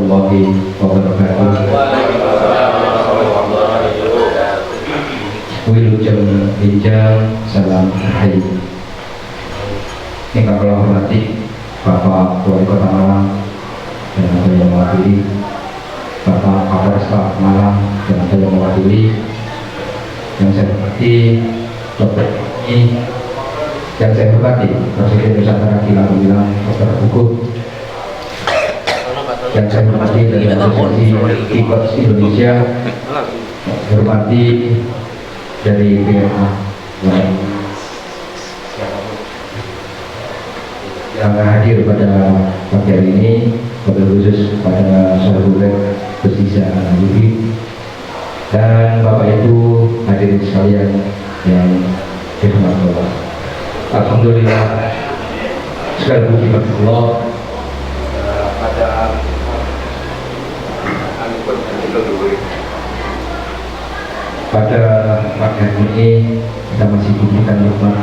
warahmatullahi wabarakatuh. Wilujeng Injang salam rahayu. Yang kami hormati Bapak Wali Kota Malang dan ada yang mewakili, Bapak Kapolresta Malang dan ada yang mewakili, yang saya hormati Dr. I, yang saya hormati Presiden Nusantara Gilang Gumilang Dr. Hukum, yang saya hormati dari Asosiasi Kickbox Indonesia, hormati dari BMA yang hadir pada pagi hari ini, wabil khusus pada sahabat Persija Yudi dan Bapak Ibu hadirin sekalian yang dirahmati Allah. Alhamdulillah, segala puji bagi Allah. Pada pagi hari ini kita masih diberikan nikmat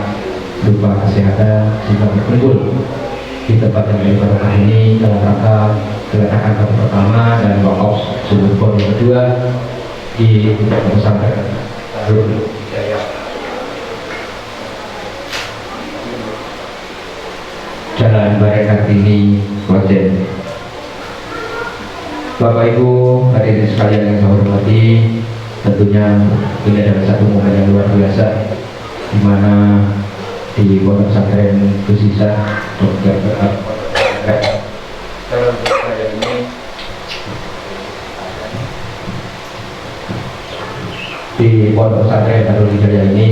berupa kesehatan sehingga berkumpul di tempat yang berkah ini dalam rangka kedatangan tahun pertama dan wakaf sumur bor yang kedua di pesantren Darul Hidayah Jalan Bareng Kartini, Klaten. Bapak Ibu hadirin sekalian yang saya hormati, tentunya ini adalah satu momen yang luar biasa di mana di Pondok Pesantren Persija dalam saya ini di Pondok Pesantren Darul Hidayah ini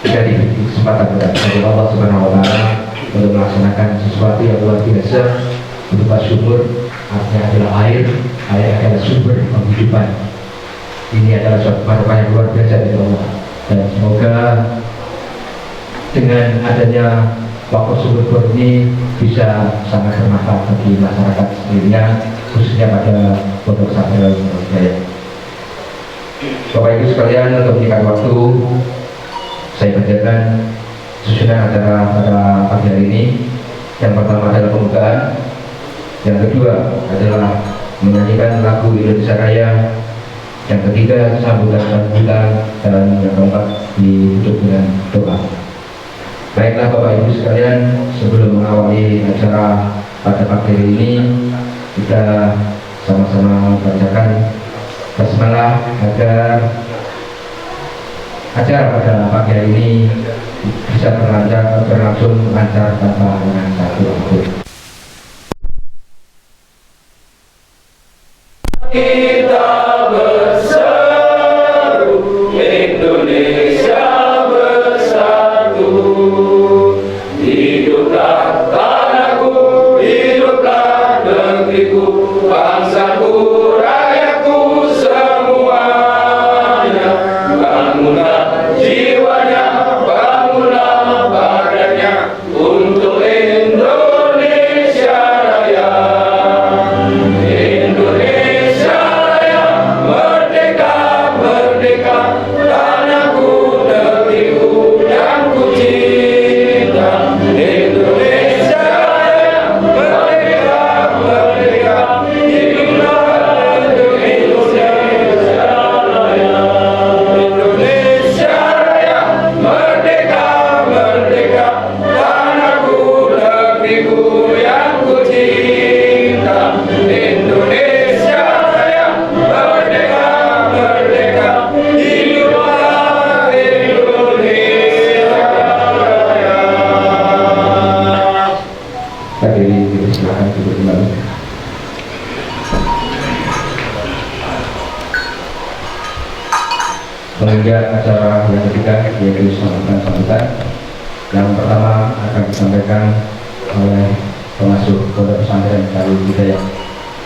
kita diberi kesempatan dari Allah Subhanahu Wa Taala untuk melaksanakan sesuatu yang luar biasa berupa sumur. Artinya adalah air adalah sumber penghidupan. Ini adalah suatu barokah yang luar biasa dari Allah, dan semoga dengan adanya wakaf sumur bor ini bisa sangat bermanfaat bagi masyarakat sendirinya, khususnya pada Pondok Pesantren Hidayah. Bapak Ibu sekalian, untuk menyingkat waktu, saya bacakan susunan acara pada pagi hari ini. Yang pertama adalah pembukaan, yang kedua adalah menyanyikan lagu Indonesia Raya, yang ketiga sambutan bulan, dan yang keempat ditutup dengan doa. Baiklah Bapak Ibu sekalian, sebelum mengawali acara pada pagi hari ini, kita sama-sama bacakan basmalah agar acara pada pagi hari ini bisa berlangsung lancar tanpa dengan satu apapun. Kita berseru, Indonesia bersatu. Hiduplah tanahku, hiduplah negeriku, bangsaku, rakyatku semuanya. Bangunlah jiwanya, bangunlah badannya untuk Indonesia Raya. Indonesia Raya, merdeka, merdeka, tanahku, negeriku yang ku cinta. Indonesia Raya, merdeka, merdeka, hiduplah Indonesia Raya. Indonesia Raya, merdeka, merdeka, tanahku, negeriku yang ku cinta. Indonesia Raya, merdeka, merdeka, hiduplah Indonesia Raya. Hadirin dipersilakan duduk kembali. Menginjak acara yang ketiga, yaitu sambutan. Yang pertama akan disampaikan oleh pengasuh Pondok Pesantren Darul Hidayah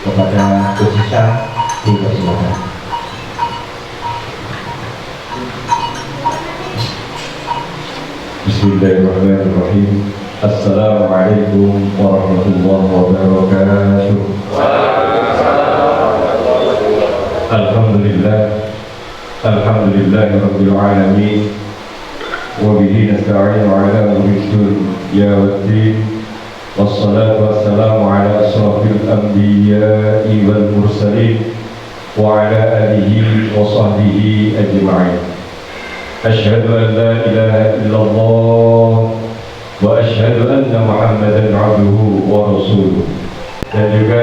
kepada Persija, dipersilakan. Bismillahirrahmanirrahim. Assalamualaikum warahmatullahi wabarakatuh. Alhamdulillah, alhamdulillahirabbil alamin. Wa bihi nasta'inu ala umuri dunya waddin. والصلاة والسلام على أشرف الأنبياء والمرسلين وعلى آله وصحبه أجمعين. أشهد أن لا إله إلا الله وأشهد أن محمدا عبده ورسوله. Dan juga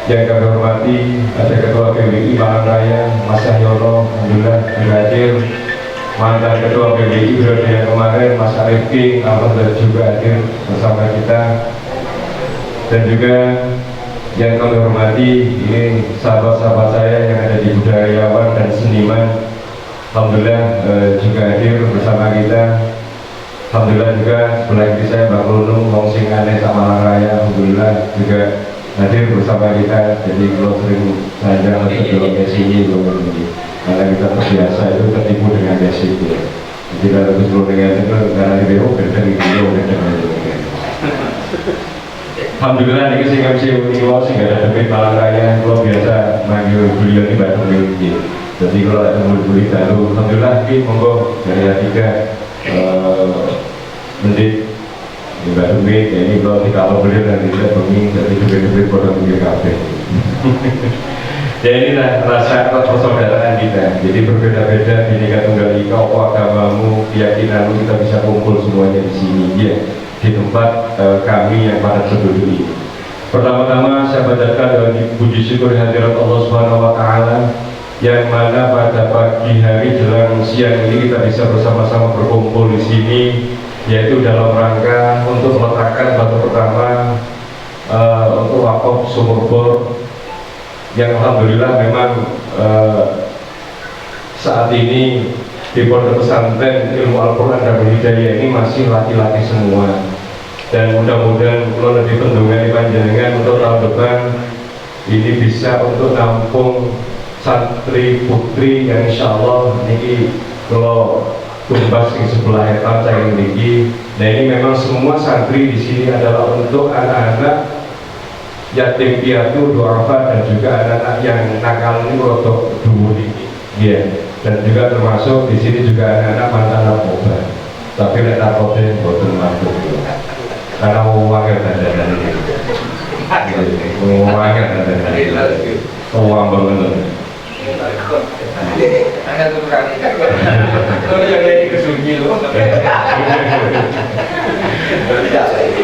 yang kami hormati ada Ketua PBI Malang Raya Mas Cahyono, alhamdulillah hadir. Mantan Ketua PBI periode yang kemarin Mas Arif King, alhamdulillah juga hadir bersama kita. Dan juga yang kami hormati ini sahabat-sahabat saya yang ada di budayawan dan seniman, alhamdulillah juga hadir bersama kita. Alhamdulillah juga sebelah kiri saya Mbak Nunung, Wong Sing Aneh sama Malang Raya, alhamdulillah juga hadir bersama kita. Jadi kalau sering saya untuk ke sini karena kita terbiasa itu tertipu dengan basic ya. Jadi kalau disuruh dengan itu karena di BO dari video alhamdulillah ini sih MC Uniwa sih nggak ada debit Malang Raya. Kalau biasa manggil beliau ini Mbak Nunung. Jadi kalau ada beli lalu alhamdulillah ini monggo dari tiga menit Mbak Dumi, ini kalau beliau dan tidak bumi dari debit produk pinggir kafe. Ya inilah rasa persaudaraan kita. Jadi berbeda-beda Bhinneka Tunggal Ika, apa agamamu, keyakinanmu, kita bisa kumpul semuanya di sini ya, di tempat kami yang para penduduk ini. Pertama-tama saya bacakan dengan puji syukur hadirat Allah Subhanahu Wa Taala, yang mana pada pagi hari jelang siang ini kita bisa bersama-sama berkumpul di sini, yaitu dalam rangka untuk meletakkan batu pertama untuk wakaf sumur bor yang alhamdulillah memang saat ini di Pondok Pesantren Ilmu Al-Quran dan Hidayah ini masih laki-laki semua. Dan mudah-mudahan kalau lebih pendungan panjenengan untuk tahun depan ini bisa untuk nampung santri putri yang insya Allah ini kalau tumbas di sebelah etam saya ini. Nah ini memang semua santri di sini adalah untuk anak-anak yatim piatu, duafa, dan juga anak-anak yang nakal ini rotok dulu ini. Ya. Dan juga termasuk di sini juga anak-anak mantan narkoba. Tapi nek narkoba boten masuk. Karena uangnya ada dari ini. Uangnya ada dari ini. Uang banget.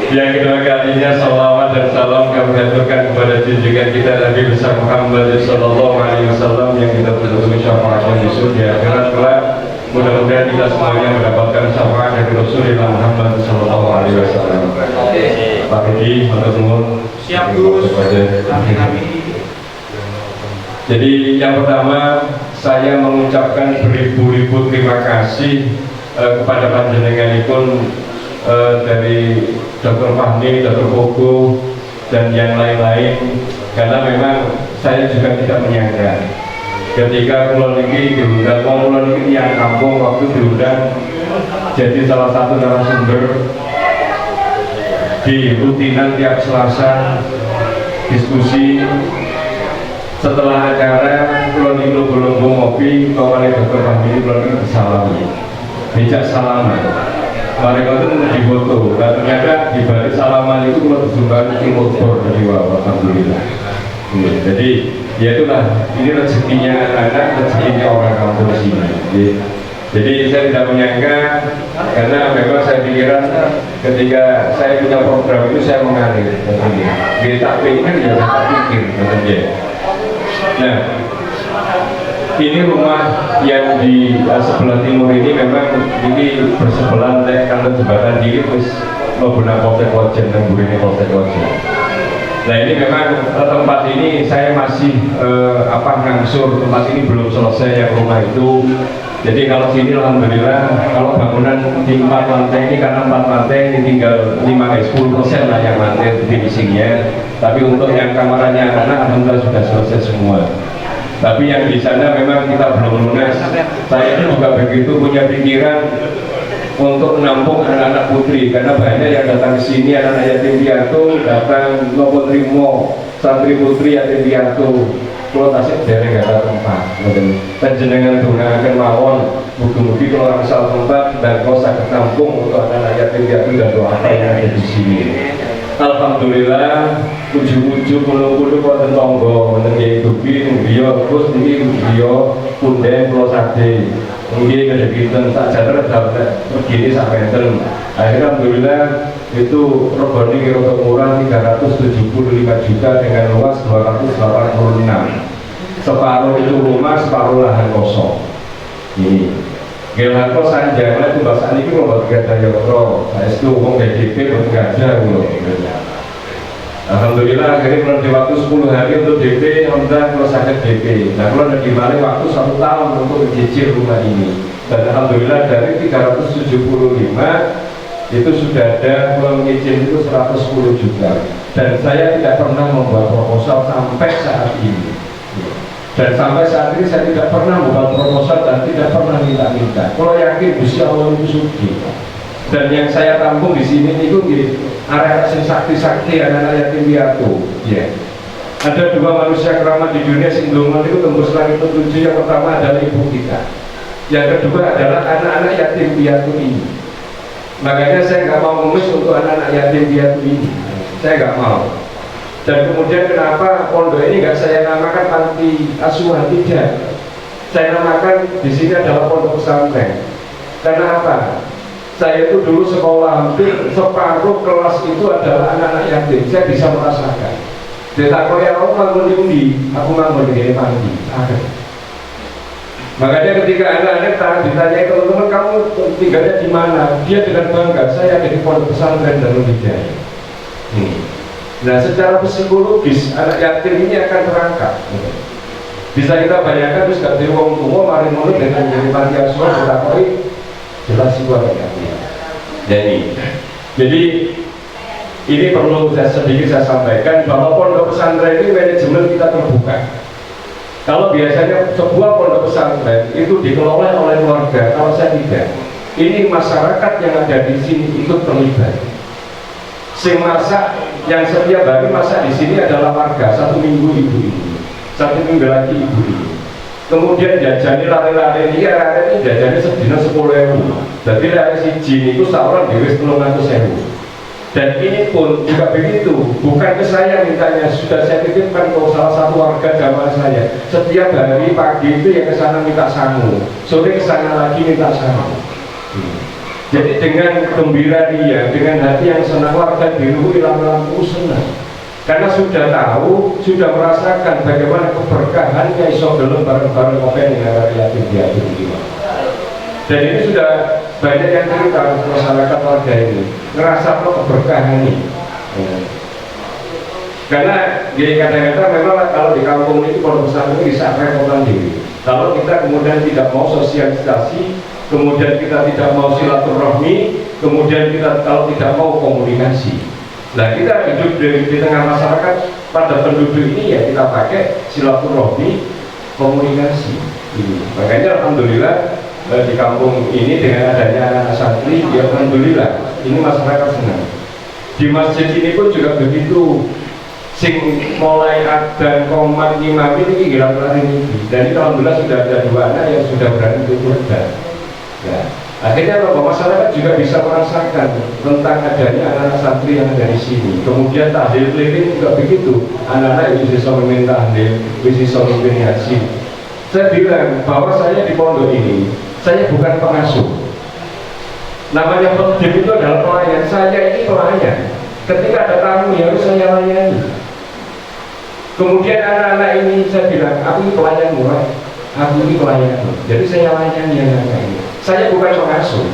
Yang kedua kalinya salawat dan salam kami haturkan kepada junjungan kita Nabi besar Muhammad Sallallahu Alaihi Wasallam yang kita berdoa syafaatnya di surga akhirat kelak. Mudah-mudahan kita semuanya mendapatkan syafaat dari Rasulullah Muhammad Sallallahu Alaihi Wasallam. Pak Edi, matur siap Gus. Jadi yang pertama saya mengucapkan beribu-ribu terima kasih kepada panjenenganipun dari Dr. Fahmi, Dr. Pogo, dan yang lain-lain, karena memang saya juga tidak menyangka ketika Kulon ini diundang, Kulon ini yang kampung waktu diundang jadi salah satu narasumber di rutinan tiap Selasa diskusi. Setelah acara Kulon ini belum ngopi, kawan Dr. Fahmi Kulon ini bersalami, bijak salaman. Mari itu di foto, dan ternyata di balik salaman itu kalau disumbang timur bor dari bawah, alhamdulillah. Jadi ya itulah, ini rezekinya anak-anak, rezekinya orang kampung sini. Jadi saya tidak menyangka, karena memang saya pikiran ketika saya punya program itu saya mengalir. Jadi tak pikir ya tak pikir, katanya. Nah, ini rumah yang di sebelah timur ini memang ini bersebelahan karena jembatan dikit terus menggunakan Polsek Wajen dan Burine Polsek Wajen. Nah ini memang tempat ini saya masih ngangsur, tempat ini belum selesai yang rumah itu. Jadi kalau sini alhamdulillah kalau bangunan di 4 lantai ini karena 4 lantai ini tinggal 5-10% lah yang lantai finishingnya. Tapi untuk yang kamarnya anak alhamdulillah sudah selesai semua. Tapi yang di sana memang kita belum lunas. Saya juga begitu punya pikiran untuk menampung anak-anak putri karena banyak yang datang ke sini anak-anak yatim piatu datang nopo trimo santri putri yatim piatu kalau tasik dari nggak ada tempat. Panjenengan gunakan mawon mugi-mugi kalau asal tempat dan kalau sakit tampung untuk anak yatim piatu dan doa yang ada di sini. Alhamdulillah ujung-ujung puluh-puluh wonten tangga wonten Kyai Dubi griya terus niki griya punden kula sadhe nggih kedhekinten sak jater begini sak meter. Akhirnya alhamdulillah itu regane kira murah 375 juta dengan luas 286. Separuh itu rumah, separuh lahan kosong. Ini Gila kok sanjangan itu bahasa ini kalau buat gada yotro, saya itu uang DP buat gada loh. Alhamdulillah akhirnya kalau di waktu 10 hari untuk DP, alhamdulillah kalau sakit DP. Nah kalau di mana waktu 1 tahun untuk mencicil rumah ini. Dan alhamdulillah dari 375 itu sudah ada mencicil itu 110 juta. Dan saya tidak pernah membuat proposal sampai saat ini. Dan sampai saat ini saya tidak pernah membuat proposal dan tidak pernah minta-minta. Kalau yakin Gusti Allah itu suci. Dan yang saya tampung di sini itu area sakti-sakti anak-anak yatim piatu. Ya. Ada 2 manusia keramat di dunia sing ndonga itu tembus langit ketujuh. Yang pertama adalah ibu kita. Yang kedua adalah anak-anak yatim piatu ini. Makanya saya nggak mau ngemis untuk anak-anak yatim piatu ini. Saya nggak mau. Dan kemudian kenapa pondok ini nggak saya namakan panti asuhan, tidak. Saya namakan di sini adalah pondok pesantren. Karena apa? Saya itu dulu sekolah hampir separuh kelas itu adalah anak-anak yatim. Saya bisa merasakan. Dia tak kau yang aku nganggur di aku nganggur di panti. Makanya ketika anak-anak ditanya teman-teman kamu tinggalnya di mana? Dia dengan bangga saya ada di pondok pesantren Darul Hidayah. Nah secara psikologis anak yatim ini akan terangkat. Bisa kita bayangkan terus gak di wong tua mari mulut dengan jadi panti asuhan berakoi jelas itu anak yatim. Jadi ini perlu sedikit saya sampaikan bahwa pondok pesantren ini manajemen kita terbuka. Kalau biasanya sebuah pondok pesantren itu dikelola oleh keluarga, kalau saya tidak. Ini masyarakat yang ada di sini ikut terlibat. Sing masak yang setiap hari masak di sini adalah warga. 1 minggu ibu ini, 1 minggu lagi ibu ini. Kemudian jajani lari-lari ini jajani sedina 10.000. Jadi lari si jin itu seorang diwis 300.000. Dan ini pun juga begitu. Bukan ke saya mintanya, sudah saya titipkan ke salah satu warga jamaah saya. Setiap hari pagi itu ya ke sana minta sangu, sore ke sana lagi minta sangu. Jadi dengan gembira dia, dengan hati yang senang warga biru lama-lama senang. Karena sudah tahu, sudah merasakan bagaimana keberkahannya iso gelem bareng-bareng ngopen dengan yatim piatu ini. Dan ini sudah banyak yang cerita masyarakat warga ini ngerasa keberkahan ini. Karena kadang-kadang memang kalau di kampung itu pondok pesantren bisa repotan diri. Kalau kita kemudian tidak mau sosialisasi, kemudian kita tidak mau silaturahmi, kemudian kita kalau tidak mau komunikasi. Nah kita hidup di tengah masyarakat pada penduduk ini ya kita pakai silaturahmi, komunikasi. Makanya alhamdulillah di kampung ini dengan adanya anak santri, ya alhamdulillah ini masyarakat senang. Di masjid ini pun juga begitu. Sing mulai adzan komat imam ini gila ini. Dan itu alhamdulillah sudah ada 2 anak yang sudah berani untuk adzan. Ya. Akhirnya bahwa masyarakat juga bisa merasakan tentang adanya anak-anak santri yang ada di sini. Kemudian tahlil keliling juga begitu. Anak-anak yang bisa memimpin tahlil, bisa memimpin ngaji. Saya bilang bahwa saya di pondok ini, saya bukan pengasuh. Namanya pengasuh itu adalah pelayan. Saya ini pelayan. Ketika ada tamu ya harus saya layani. Kemudian anak-anak ini saya bilang, aku ini pelayan murah, aku ini pelayan. Jadi saya layani anak-anak ini. Saya bukan pengasuh.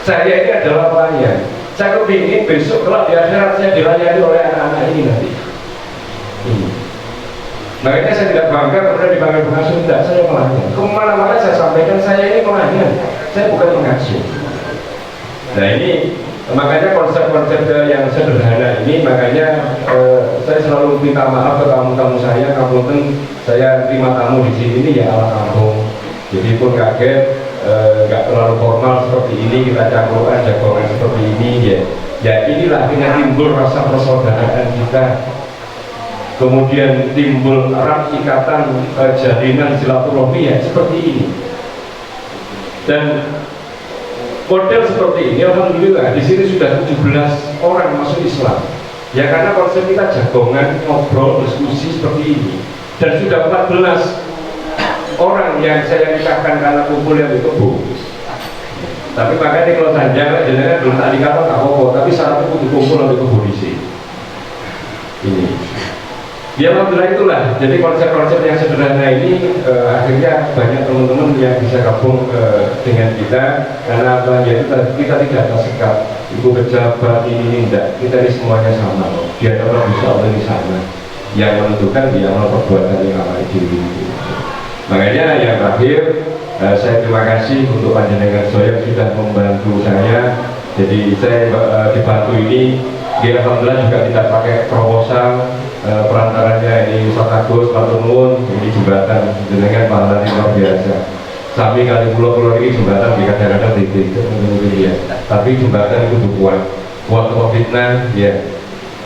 Saya ini adalah pelayan. Saya kepingin besok kalau di akhirat saya dilayani oleh anak-anak ini nanti. Makanya saya tidak bangga kemudian dipanggil pengasuh, tidak, saya pelayan. Kemana-mana saya sampaikan saya ini pelayan, saya bukan pengasuh. Nah ini makanya konsep-konsep yang sederhana ini, makanya saya selalu minta maaf ke tamu-tamu saya. Kampung saya terima tamu di sini ini ya ala kampung. Jadi pun kaget, nggak terlalu formal seperti ini, kita campuran jagoan seperti ini ya. Ya inilah dengan timbul rasa persaudaraan kita. kemudian timbul erat ikatan jalinan silaturahmi ya seperti ini. Dan model seperti ini alhamdulillah di sini sudah 17 orang masuk Islam. Ya karena konsep kita jagongan, ngobrol, diskusi seperti ini. Dan sudah 14 orang yang saya nikahkan karena kumpul yang itu bu. Tapi makanya kalau sanjang jenengan belum tak nikah tak apa-apa, tapi syaratnya kudu kumpul untuk kumpul di sini. Ini. Ya alhamdulillah itulah. Jadi konsep-konsep yang sederhana ini akhirnya banyak teman-teman yang bisa gabung dengan kita karena apa? Ya kita tidak tersekat. Ibu pejabat ini enggak. Kita ini semuanya sama. Dia orang bisa Allah ini sama. Yang menentukan dia mau perbuatan yang apa diri. Makanya yang terakhir saya terima kasih untuk panjenengan saya sudah membantu saya. Jadi saya dibantu ini. Dia alhamdulillah juga tidak pakai proposal. Perantaranya ini Ustaz Agus, Pak Tumun, ini jembatan jenengan pahala luar biasa. Sami kali pulau-pulau ini jembatan di kadang-kadang titik, ya. Tapi jembatan itu kuat untuk fitnah, ya,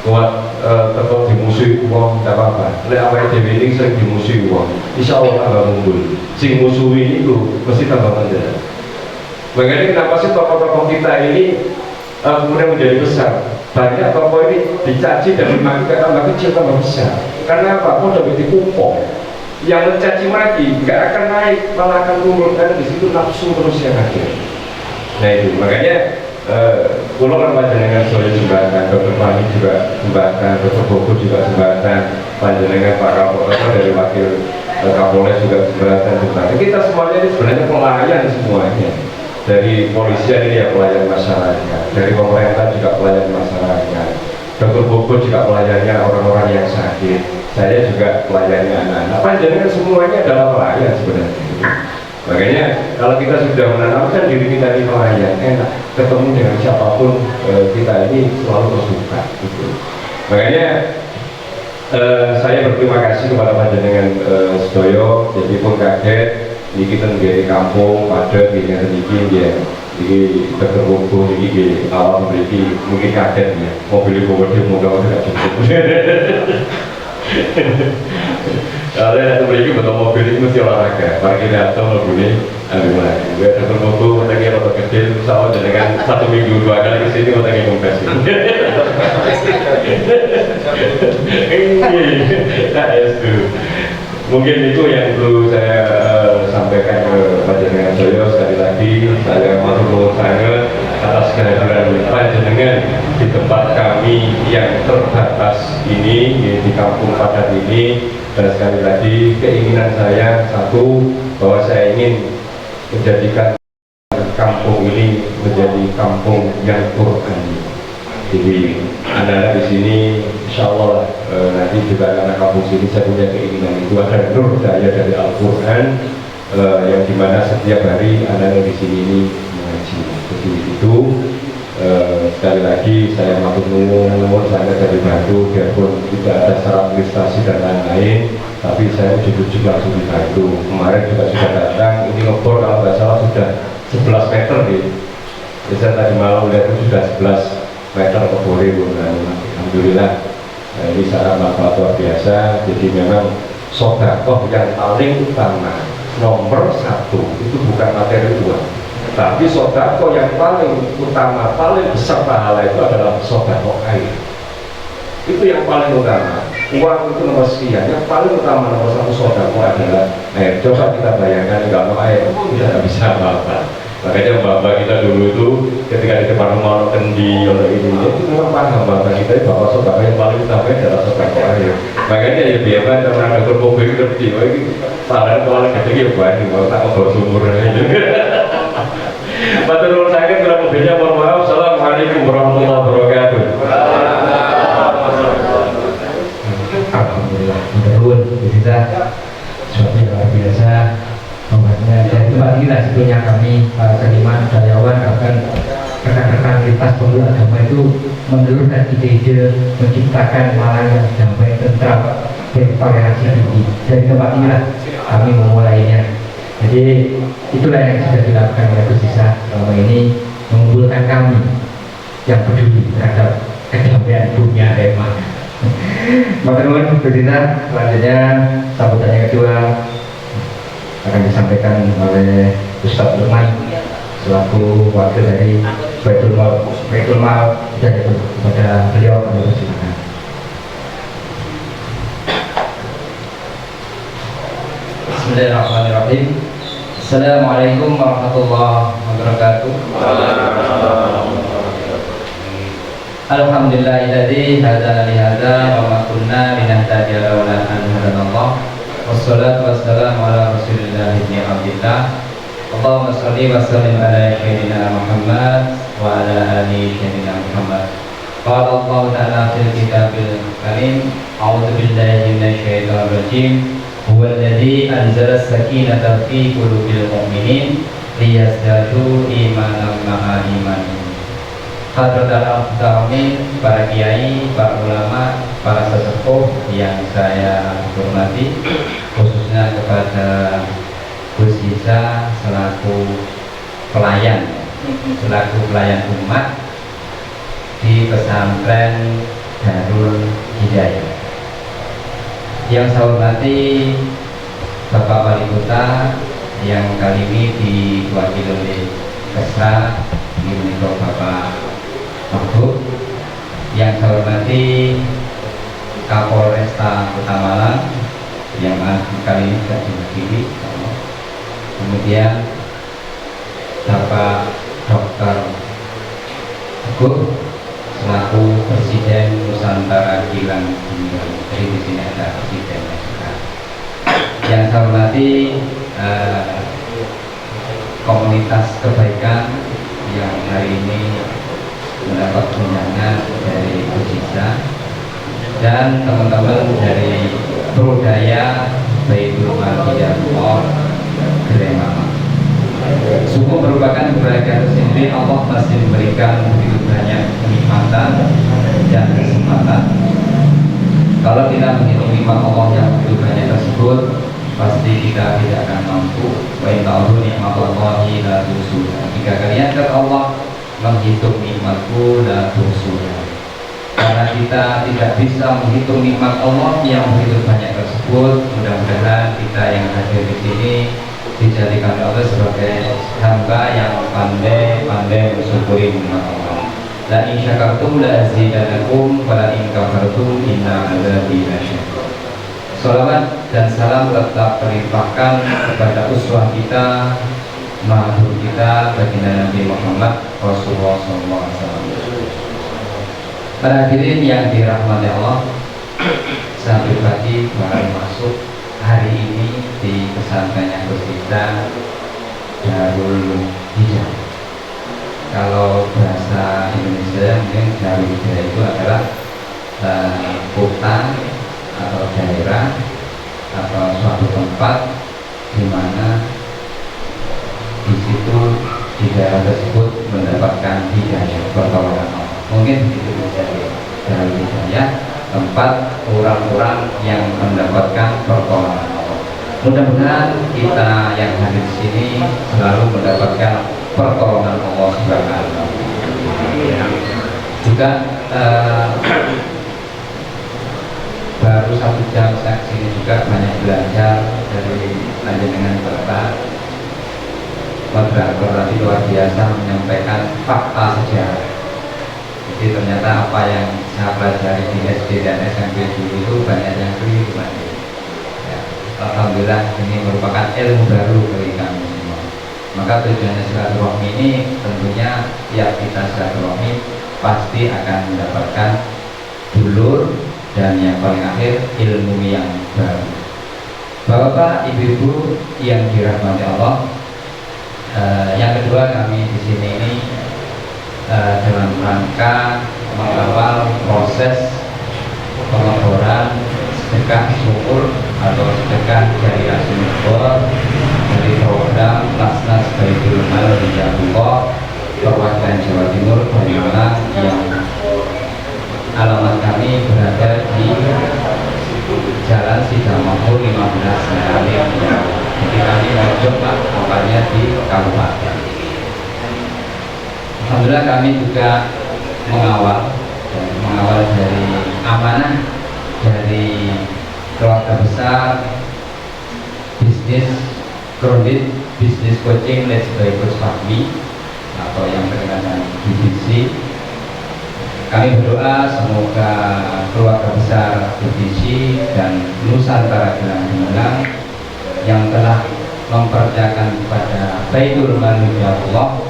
kuat tetap dimusuhi uang, tidak apa-apa. Oleh apa yang ini sering dimusuhi uang, insya Allah tambah muncul. Si musuhi itu mesti tambah menjadi. Makanya kenapa sih tokoh-tokoh kita ini kemudian menjadi besar? Banyak tokoh ini dicaci dan dimaki tambah kecil tambah besar. Karena apa? Udah begitu kumpul. Yang mencaci maki nggak akan naik, malah akan turun karena di situ nafsu terus yang ada. Nah itu makanya pulau kan panjenengan soal jembatan, Dr. Fahmi juga jembatan, Dr. Boko juga jembatan, panjenengan Pak Kapolres dari wakil Kapolres juga jembatan. Kita semuanya ini sebenarnya pelayan semuanya. Dari polisian ini ya pelayan masyarakat, dari pemerintah juga pelayan masyarakat, Dr. Boko juga pelayannya orang-orang yang sakit, saya juga pelayannya anak-anak. Panjenengan semuanya adalah pelayan sebenarnya. Makanya kalau kita sudah menanamkan diri kita di pelayan, enak ketemu dengan siapapun kita ini selalu terbuka. Gitu. Makanya saya berterima kasih kepada panjenengan sedoyo, jadi pun kaget. Ini kita menjadi kampung padat di sedikit ya, ini terkumpul ini awal memiliki mungkin kaget ya, mobil itu moga-moga tidak cukup. Kalau ada memiliki betul mobil itu mesti olahraga, parkir atau mobil ini ambil lagi. Gue terkumpul lagi rotor kecil, sama dengan 1 minggu 2 kali kesini mau lagi kompres. Mungkin itu yang perlu saya sampaikan ke panjenengan saya. Sekali lagi saya matur sangat atas kehadiran panjenengan di tempat kami yang terbatas ini di kampung padat ini. Dan sekali lagi keinginan saya satu, bahwa saya ingin menjadikan kampung ini menjadi kampung yang Qur'ani. Jadi anak-anak di sini insya Allah nanti juga anak kampung sini saya punya keinginan itu ada nur daya dari Al-Quran yang dimana setiap hari anak-anak di sini ini mengaji. Jadi itu sekali lagi saya matur nuwun, saya dari bantu biarpun tidak ada secara administrasi dan lain-lain, tapi saya ujuk-ujuk langsung dibantu. Kemarin juga sudah datang, ini ngebor kalau nggak salah sudah 11 meter nih. Saya tadi malam lihat itu sudah 11 meter ke boleh. Alhamdulillah ini sangat manfaat luar biasa. Jadi memang sedekah yang paling utama nomor 1 itu bukan materi uang, tapi sedekah yang paling utama, paling besar pahala itu adalah sedekah air. Itu yang paling utama. Uang itu nomor sekian, yang paling utama nomor 1 sedekah adalah air. Coba kita bayangkan kalau air kita tidak bisa apa-apa. Makanya bapak kita dulu itu ketika di depan rumah orang kendi orang ini itu memang paham bapak kita bahwa sedekah yang paling utama adalah sedekah air. Makanya ya biasa karena ada mobil kerja, ini saran paling gede ya banyak, mau tak ngobrol sumur aja. Matur nuwun saya kira mobilnya mohon maaf. Assalamualaikum warahmatullahi wabarakatuh. Alhamdulillah, menurun kita sesuatu yang luar biasa. Membuatnya dan tempat inilah sebetulnya kami para seniman, karyawan, bahkan rekan-rekan lintas pemeluk agama itu menelurkan ide-ide menciptakan Malang yang damai, tentram, bertoleransi tinggi. Dari tempat inilah kami memulainya. Jadi itulah yang sudah dilakukan oleh Gus Isa selama ini, mengumpulkan kami yang peduli terhadap kedamaian dunia Rema. Matur nuwun Bu Dina. Selanjutnya sambutan yang kedua akan disampaikan oleh Ustadz Lukman selaku wakil dari Baitul Mal dan kepada beliau kami persilakan. Bismillahirrahmanirrahim. Assalamualaikum warahmatullahi wabarakatuh. Alhamdulillahilladzi hadana li hadza wa ma kunna linahtadiya laula an hadanallah. Wassalatu wassalamu ala Rasulillah ibni Abdillah. Allahumma shalli wa sallim ala sayyidina Muhammad wa ala ali sayyidina Muhammad. Qala Allah ta'ala fil kitabil karim, a'udzu billahi minasy syaithanir rajim. Huwa alladzi anzala as-sakinata fi qulubil mu'minin liyazdadu imanan ma'a imanihim. Hadratul Amin, para kiai, para ulama, para sesepuh yang saya hormati, khususnya kepada Gus Isa selaku pelayan umat di pesantren Darul Hidayah. Yang saya hormati Bapak Wali Kota yang kali ini diwakili oleh Kesra, ini Bapak Mahfud. Yang saya hormati Kapolresta Kota Malang yang kali ini sudah diwakili, kemudian Bapak Dr. Teguh selaku Presiden Nusantara Gilang Tunggal. Jadi di sini ada presidennya juga. Yang saya hormati komunitas kebaikan yang hari ini mendapat undangan dari Ujisa dan teman-teman dari Prodaya Baitul Hidayah Gremama. Sungguh merupakan kebahagiaan tersendiri, Allah masih memberikan begitu banyak kenikmatan dan kesempatan. Kalau kita menghitung nikmat Allah yang begitu banyak tersebut, pasti kita tidak akan mampu. Wa in ta'udhu ni'matallahi la tuhsuha. Jika kalian kata Allah menghitung nikmatku la tuhsuha. Karena kita tidak bisa menghitung nikmat Allah yang begitu banyak tersebut, mudah-mudahan kita yang hadir di sini dijadikan Allah sebagai hamba yang pandai mensyukuri nikmat Allah. La in syakartum la azidannakum wa la in kafartum inna adzabi lasyadid. Salawat dan salam tetap terlimpahkan kepada uswah kita, mahdur kita, baginda Nabi Muhammad Rasulullah SAW. Para hadirin yang dirahmati Allah, saya pribadi baru masuk hari ini di pesantrennya Gus Isa Darul Hidayah. Kalau bahasa Indonesia mungkin Darul Hidayah itu adalah kota atau daerah atau suatu tempat di mana di situ di daerah tersebut mendapatkan hidayah pertolongan Allah. Mungkin begitu menjadi Darul Hidayah, tempat orang-orang yang mendapatkan pertolongan Allah. Mudah-mudahan kita yang hadir di sini selalu mendapatkan pertolongan Allah Subhanahu. Juga baru 1 jam saya kesini juga banyak belajar dari dengan Bapak moderator tadi luar biasa menyampaikan fakta sejarah. Jadi ternyata apa yang saya pelajari di SD dan SMP dulu itu banyak yang keliru. Ya, alhamdulillah ini merupakan ilmu baru bagi kami semua. Maka tujuannya silaturahmi ini tentunya tiap kita silaturahmi pasti akan mendapatkan dulur dan yang paling akhir ilmu yang baru. Bapak, ibu-ibu yang dirahmati Allah, yang kedua kami di sini ini dalam rangka mengawal proses pengeboran sedekah syukur atau sedekah jariah sumber dari program Lasnas Baitul Mal Hidayatullah perwakilan Jawa Timur Banyuwangi yang alamat kami berada di Jalan Sidamakmur 15 Ngalir. Jadi kami mojok Pak, tempatnya di Kabupaten. Alhamdulillah kami juga mengawal dari amanah dari keluarga besar bisnis kredit bisnis coaching led by Coach Fahmi atau yang terkenal dengan BBC. Kami berdoa semoga keluarga besar BBC dan Nusantara Gilang Gemilang yang telah mempercayakan kepada Baitul Mal Allah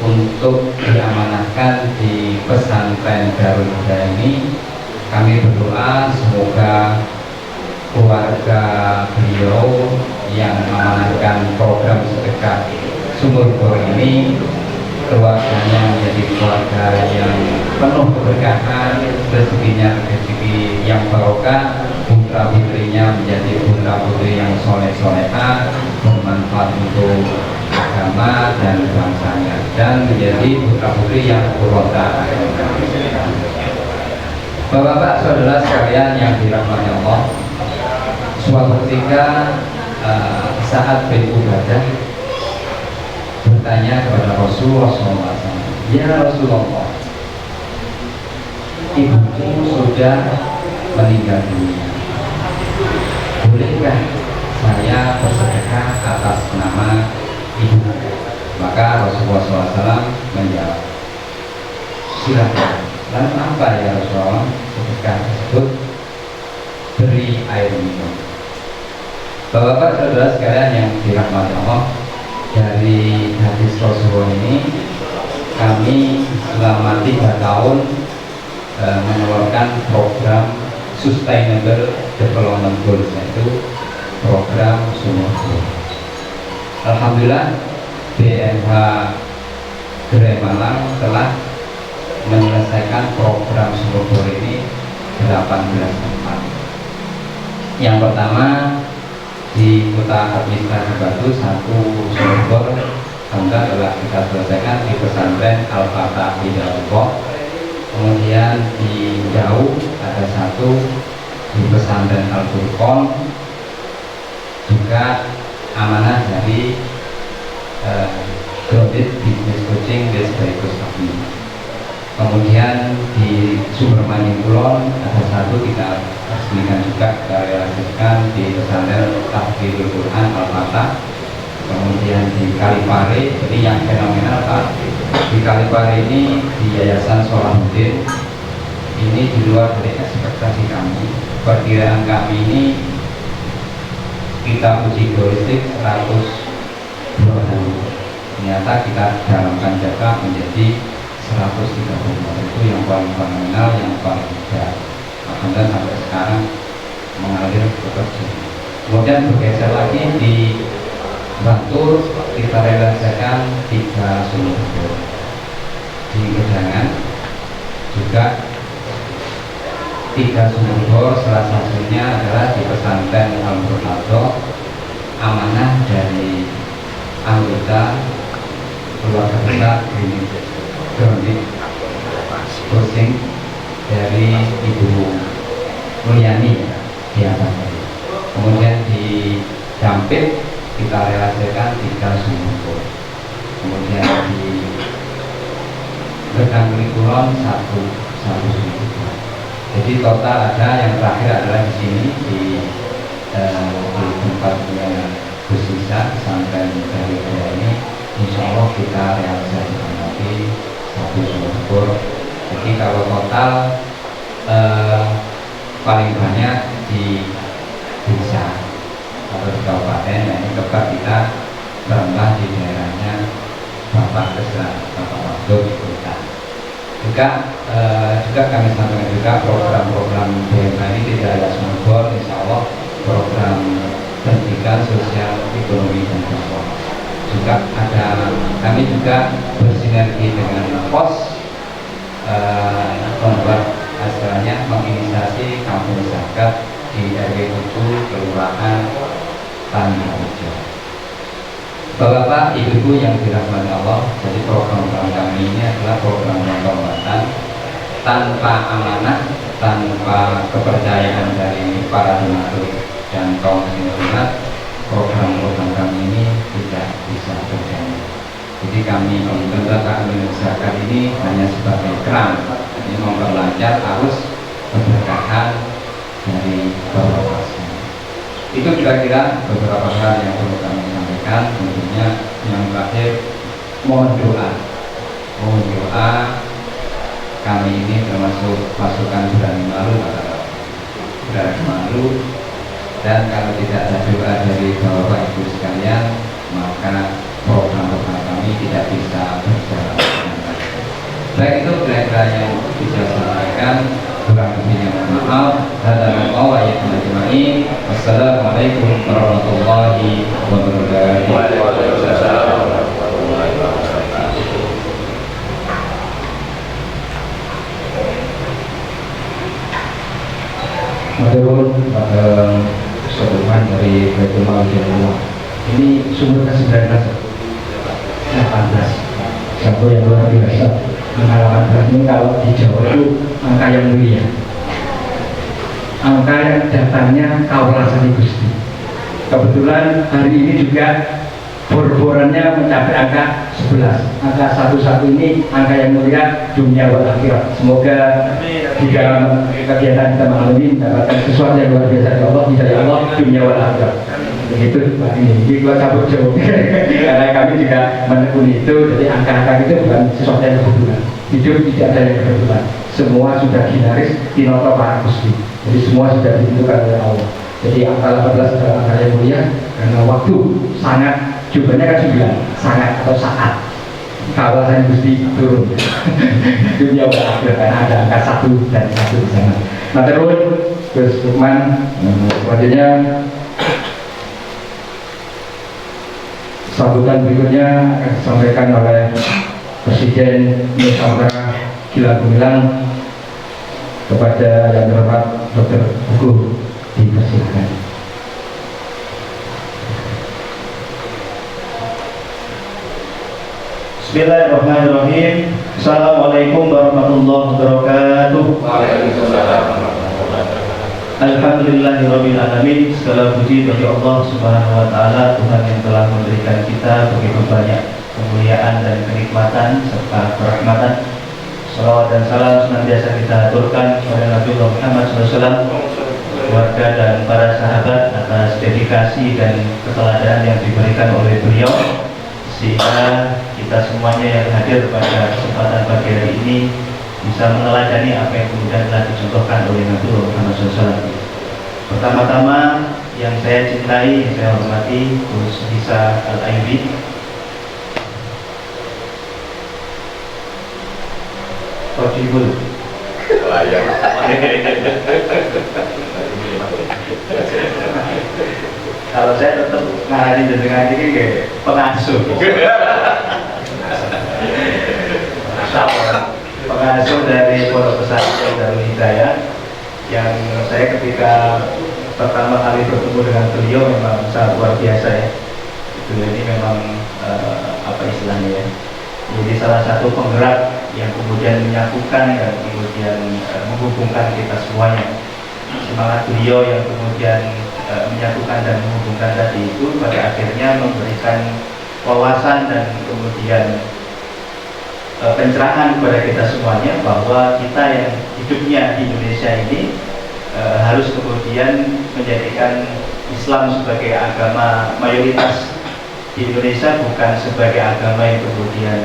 untuk diamanahkan di pesantren Darul Hidayah ini. Kami berdoa semoga keluarga beliau yang mengamanahkan program sedekah sumur bor ini, keluarganya menjadi keluarga yang penuh keberkahan, rezekinya rezeki yang barokah, putra putrinya menjadi putra putri yang soleh solehah, bermanfaat untuk agama dan bangsanya, dan menjadi putra putri yang kurota. Bapak-bapak, saudara sekalian yang dirahmati Allah, suatu ketika saat bin Ubadah bertanya kepada Rasulullah SAW, ya Rasulullah, ibuku sudah meninggal dunia, bolehkah saya bersedekah atas nama ibu? Maka Rasulullah SAW menjawab, silakan. Lalu apa ya Rasulullah? Sedekah tersebut beri air minum. Bapak-bapak saudara sekalian yang dirahmati Allah, dari hadis Rasulullah ini kami selama 3 tahun mengeluarkan program Sustainable Development Goals, yaitu program sumur bor. Alhamdulillah BMH Gerai Malang telah menyelesaikan program sumur bor ini 18 tempat. Yang pertama di Kota Administrasi Batu 1 sumur bor telah kita selesaikan di pesantren Al-Fatah Hidayatullah. Kemudian di Jauh ada 1 di pesantren Al-Furqon, juga amanah dari Grounded Business Coaching Led by Coach Fahmi. Kemudian di Subrmani Kulon ada 1 kita resmikan juga, kita realisasikan di pesantren Tahfidul Quran Al-Fatah. Kemudian di Kalipare, jadi yang fenomenal Pak, di Kalipare ini di Yayasan Solahuddin, ini di luar dari ekspektasi kami. Perkiraan kami ini kita uji logistik 100 hari, ternyata kita dalamkan jangka menjadi 130. Itu yang paling fenomenal, yang paling mudah. Alhamdulillah sampai sekarang mengalir bekerja. Kemudian bergeser lagi di Bantul, kita realisasikan 3 sumur bor. Di Gedangan juga 3 sumur bor, salah satunya adalah di pesantren Al-Murtado, amanah dari anggota keluarga besar Grounded Coaching dari Ibu Mulyani di atas. Kemudian di Dampit kita realisasikan 3 sumur bor. Kemudian di Gedang Kulon 1 sumur bor. Jadi total ada, yang terakhir adalah di sini di tempatnya Gus Isa pesantren dari ini, insya Allah kita realisasikan lagi 1 sumur bor. Jadi kalau total paling banyak di desa atau di kabupaten, nah ini tempat kita berambah di daerahnya Bapak Kesra, Bapak Wabdo di kota. Juga kami sampaikan juga program-program BMK ini tidak hanya sumur bor, insya Allah program pendidikan sosial ekonomi dan dakwah. Juga ada, kami juga bersinergi dengan POS membuat asalnya menginisiasi kampung zakat di RW 7 Kelurahan Tanjung. Bapak-bapak, ibu-ibu yang dirahmati Allah, jadi program kami ini adalah program yang kombatan tanpa amanah, tanpa kepercayaan dari para donatur dan kaum muslimat. Program-program kami ini tidak bisa berjalan. Jadi kami menjalankan zakat ini hanya sebagai keran, ini memperlancar arus keberkahan kesolehan dari Bapak. Itu kira-kira beberapa hal yang perlu kami sampaikan. Tentunya yang terakhir mohon doa. Mohon doa, kami ini termasuk pasukan berani malu, berani malu, dan kalau tidak ada doa dari Bapak Ibu sekalian, maka program-program kami tidak bisa berjalan dengan baik. Baik, itu kira-kira yang bisa saya sampaikan. Kurang lebihnya mohon maaf. Wassalamualaikum warahmatullahi wabarakatuh. Menurut sokongan dari Baitul Mal ini sumber ke-19 satu yang luar biasa. Pengalaman ini kalau di Jawa itu angka yang mulia, angka yang datangnya kau rasani Gusti. Kebetulan hari ini juga bor-borannya mencapai angka 11. Angka 11 ini angka yang mulia dunia wal akhirat. Semoga di dalam kegiatan kita malam ini mendapatkan sesuatu yang luar biasa dari Allah, hidayah Allah, dunia wal akhirat. Begitu Pak ini gua cabut jauh karena kami juga menekuni itu. Jadi angka-angka itu bukan sesuatu yang kebetulan, hidup tidak ada yang kebetulan, semua sudah dinaris dinoto para Gusti. Jadi semua sudah ditentukan oleh Allah. Jadi angka 18 adalah angka yang mulia karena waktu sangat, jumlahnya kan 9, sangat atau saat kalau saya Gusti turun dunia berakhir karena ada angka 1 dan 1 di sana. Nah terus Lukman selanjutnya sambutan berikutnya akan disampaikan oleh Presiden Nusantara Gilang Gumilang. Kepada yang terhormat Dr. Hugo dipersilakan. Bismillahirrahmanirrahim. Assalamualaikum warahmatullahi wabarakatuh. Alhamdulillahirabbil alamin. Segala puji bagi Allah Subhanahu wa taala, Tuhan yang telah memberikan kita begitu banyak kemuliaan dan kenikmatan serta kerahmatan. Salawat dan salam senantiasa kita aturkan kepada Nabi Muhammad SAW, keluarga dan para sahabat atas dedikasi dan keteladanan yang diberikan oleh beliau, sehingga kita semuanya yang hadir pada kesempatan pagi hari ini bisa meneladani apa yang kemudian telah dicontohkan oleh Nabi Muhammad SAW. Pertama-tama yang saya cintai, yang saya hormati, Gus Isa Al-Aibi, Kodibul kalau saya tetap ngarani dengan ini kayak pengasuh pengasuh dari Pondok Pesantren Darul Hidayah, yang saya ketika pertama kali bertemu dengan beliau memang sangat luar biasa ya. Beliau ini memang apa istilahnya ya, jadi salah satu penggerak yang kemudian menyatukan dan kemudian menghubungkan kita semuanya. Semangat beliau yang kemudian menyatukan dan menghubungkan tadi itu pada akhirnya memberikan wawasan dan kemudian pencerahan kepada kita semuanya bahwa kita yang hidupnya di Indonesia ini harus kemudian menjadikan Islam sebagai agama mayoritas di Indonesia, bukan sebagai agama yang kemudian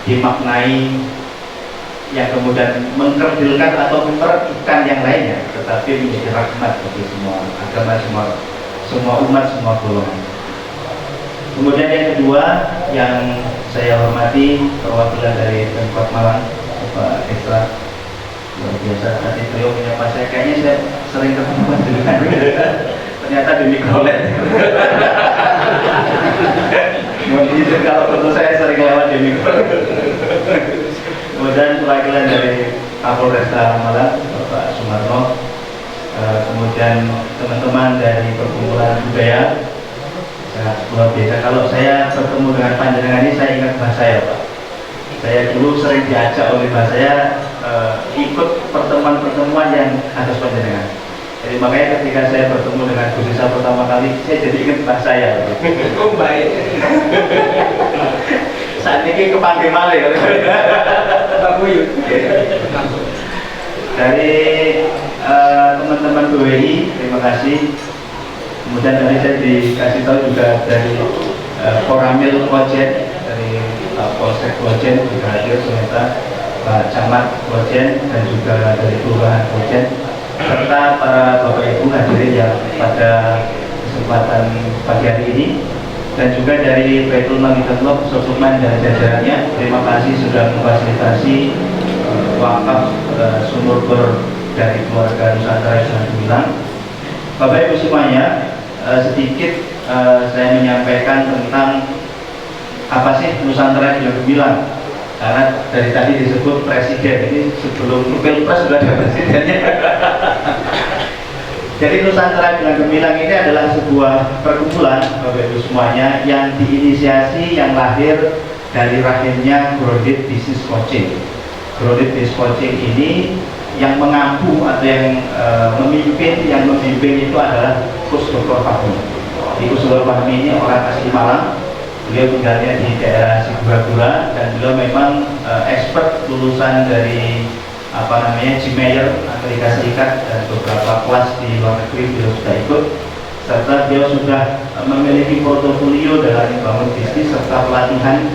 dimaknai yang kemudian mengkerdilkan atau memperhatikan yang lainnya, tetapi menjadi rahmat bagi semua agama, semua umat, semua golongan. Kemudian yang kedua yang saya hormati, perwakilan dari Pemkot Malang, Bapak Ekstra, luar biasa. Tadi beliau menyapa saya, kayaknya saya sering ketemu dengan ternyata di mikrolet. Mohon izin kalau foto saya sering lewat di mikrolet. Kemudian perwakilan dari Kapolresta Malang, Bapak Sumarno, kemudian teman-teman dari perkumpulan budaya. Luar biasa, kalau saya bertemu dengan panjenengan ini saya ingat bahasa saya, Pak. Saya dulu sering diajak oleh bahasa saya ikut pertemuan-pertemuan yang harus panjenengan. Jadi makanya ketika saya bertemu dengan Gus Isa pertama kali, saya jadi ingat bahasa saya. Oh baik. Saat ini kepanggil malih kalau Pak Buyut. Dari teman-teman BWI, terima kasih. Kemudian tadi saya dikasih tahu juga dari Koramil Kojen, dari Polsek Kojen juga hadir ternyata, Pak Camat Kojen dan juga dari Kelurahan Kojen, serta para Bapak Ibu hadirin yang pada kesempatan pagi hari ini, dan juga dari Baitul Mal Hidayatullah Sukman dan jajarannya. Terima kasih sudah memfasilitasi wakaf sumur bor dari keluarga Nusantara Islam Gemilang. Bapak Ibu semuanya, sedikit saya menyampaikan tentang apa sih Nusantara Islam Gemilang. Karena dari tadi disebut presiden, ini sebelum pilpres sudah ada presidennya. Jadi Nusantara Islam Gemilang ini adalah sebuah perkumpulan Bapak Ibu semuanya yang diinisiasi, yang lahir dari rahimnya Grounded Business Coaching. Grounded Business Coaching ini yang mengampu atau yang memimpin, yang membimbing itu adalah Gus Dr. Fahmi. Gus Dr. Fahmi ini orang asli Malang. Beliau tinggalnya di daerah Sigura dan beliau memang expert lulusan dari G-Mayer Amerika Serikat, dan beberapa kelas di luar negeri beliau sudah ikut, serta beliau sudah memiliki portofolio dalam membangun bisnis serta pelatihan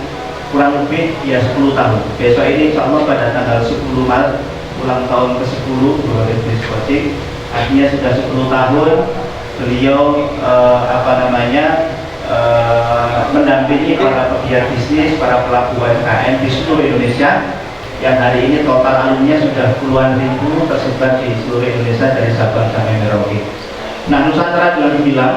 kurang lebih 10 tahun. Besok ini insya Allah pada tanggal 10 Maret ulang tahun ke-10 Grounded Business Coaching, artinya sudah 10 tahun beliau mendampingi para pegiat bisnis, para pelaku UMKM di seluruh Indonesia, yang hari ini total alumninya sudah puluhan ribu tersebar di seluruh Indonesia dari Sabang sampai Merauke. Nah, Nusantara Islam Gemilang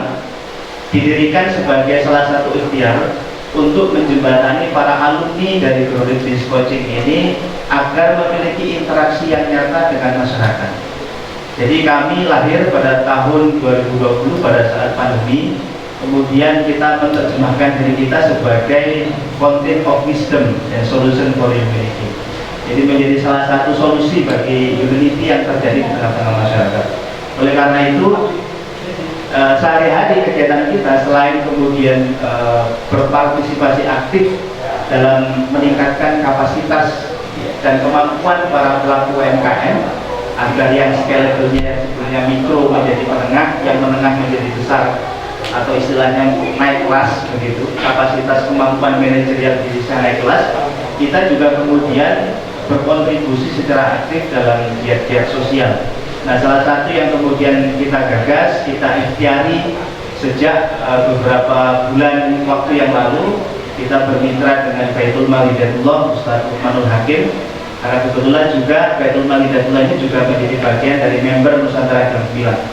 didirikan sebagai salah satu ikhtiar untuk menjembatani para alumni dari Grounded Business Coaching ini agar memiliki interaksi yang nyata dengan masyarakat. Jadi kami lahir pada tahun 2020 pada saat pandemi. Kemudian kita menerjemahkan diri kita sebagai Fountain of Wisdom and Solution for Humanity. Jadi menjadi salah satu solusi bagi humanity yang terjadi di tengah-tengah masyarakat. Oleh karena itu, sehari-hari kegiatan kita selain kemudian berpartisipasi aktif dalam meningkatkan kapasitas dan kemampuan para pelaku UMKM agar yang scalable-nya sebetulnya mikro menjadi menengah, yang menengah menjadi besar, atau istilahnya naik kelas begitu, kapasitas kemampuan manajerial bisa naik kelas. Kita juga kemudian berkontribusi secara aktif dalam giat-giat sosial. Nah, salah satu yang kemudian kita gagas, kita ikhtiari sejak beberapa bulan waktu yang lalu, kita bermitra dengan Baitul Mal Hidayatullah Ustaz Lukmanul Hakim, karena kebetulan juga Baitul Mal Hidayatullah ini juga menjadi bagian dari member Nusantara Islam Gemilang.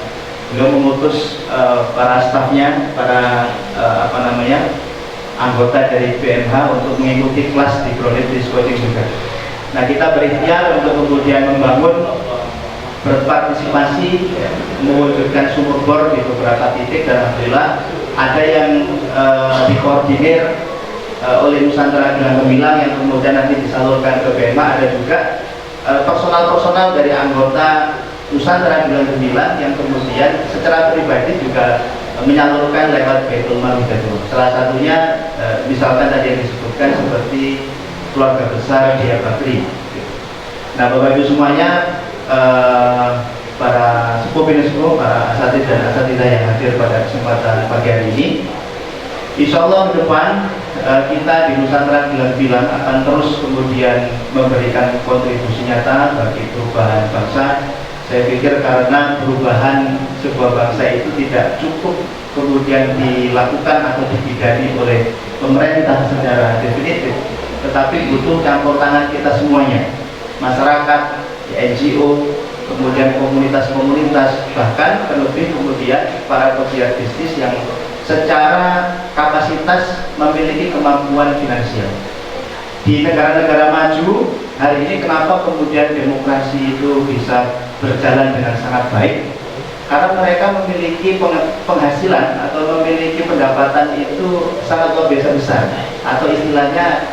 Beliau memutus para stafnya, para anggota dari BMH untuk mengikuti kelas di Grounded Business Coaching juga. Nah, kita berikhtiar untuk kemudian membangun, berpartisipasi, mewujudkan sumur bor di beberapa titik, dan alhamdulillah ada yang dikoordinir oleh Nusantara Islam Gemilang yang kemudian nanti disalurkan ke BMH. Ada juga personal dari anggota Nusantara Islam Gemilang yang kemudian secara pribadi juga menyalurkan lewat Baitul Mal Hidayatullah. Salah satunya misalkan tadi yang disebutkan seperti keluarga besar Dia Bakri. Nah, Bapak Ibu semuanya, para sepuh ini sepuh, para asatidz dan asatidzah yang hadir pada kesempatan pagi hari ini, insya Allah ke depan kita di Nusantara Islam Gemilang akan terus kemudian memberikan kontribusi nyata bagi perubahan bangsa. Saya pikir karena perubahan sebuah bangsa itu tidak cukup kemudian dilakukan atau dibidani oleh pemerintah secara definitif, tetapi butuh campur tangan kita semuanya, masyarakat, NGO, kemudian komunitas-komunitas, bahkan terlebih kemudian para pegiat bisnis yang secara kapasitas memiliki kemampuan finansial. Di negara-negara maju hari ini, kenapa kemudian demokrasi itu bisa berjalan dengan sangat baik? Karena mereka memiliki penghasilan atau memiliki pendapatan itu sangat luar biasa besar, atau istilahnya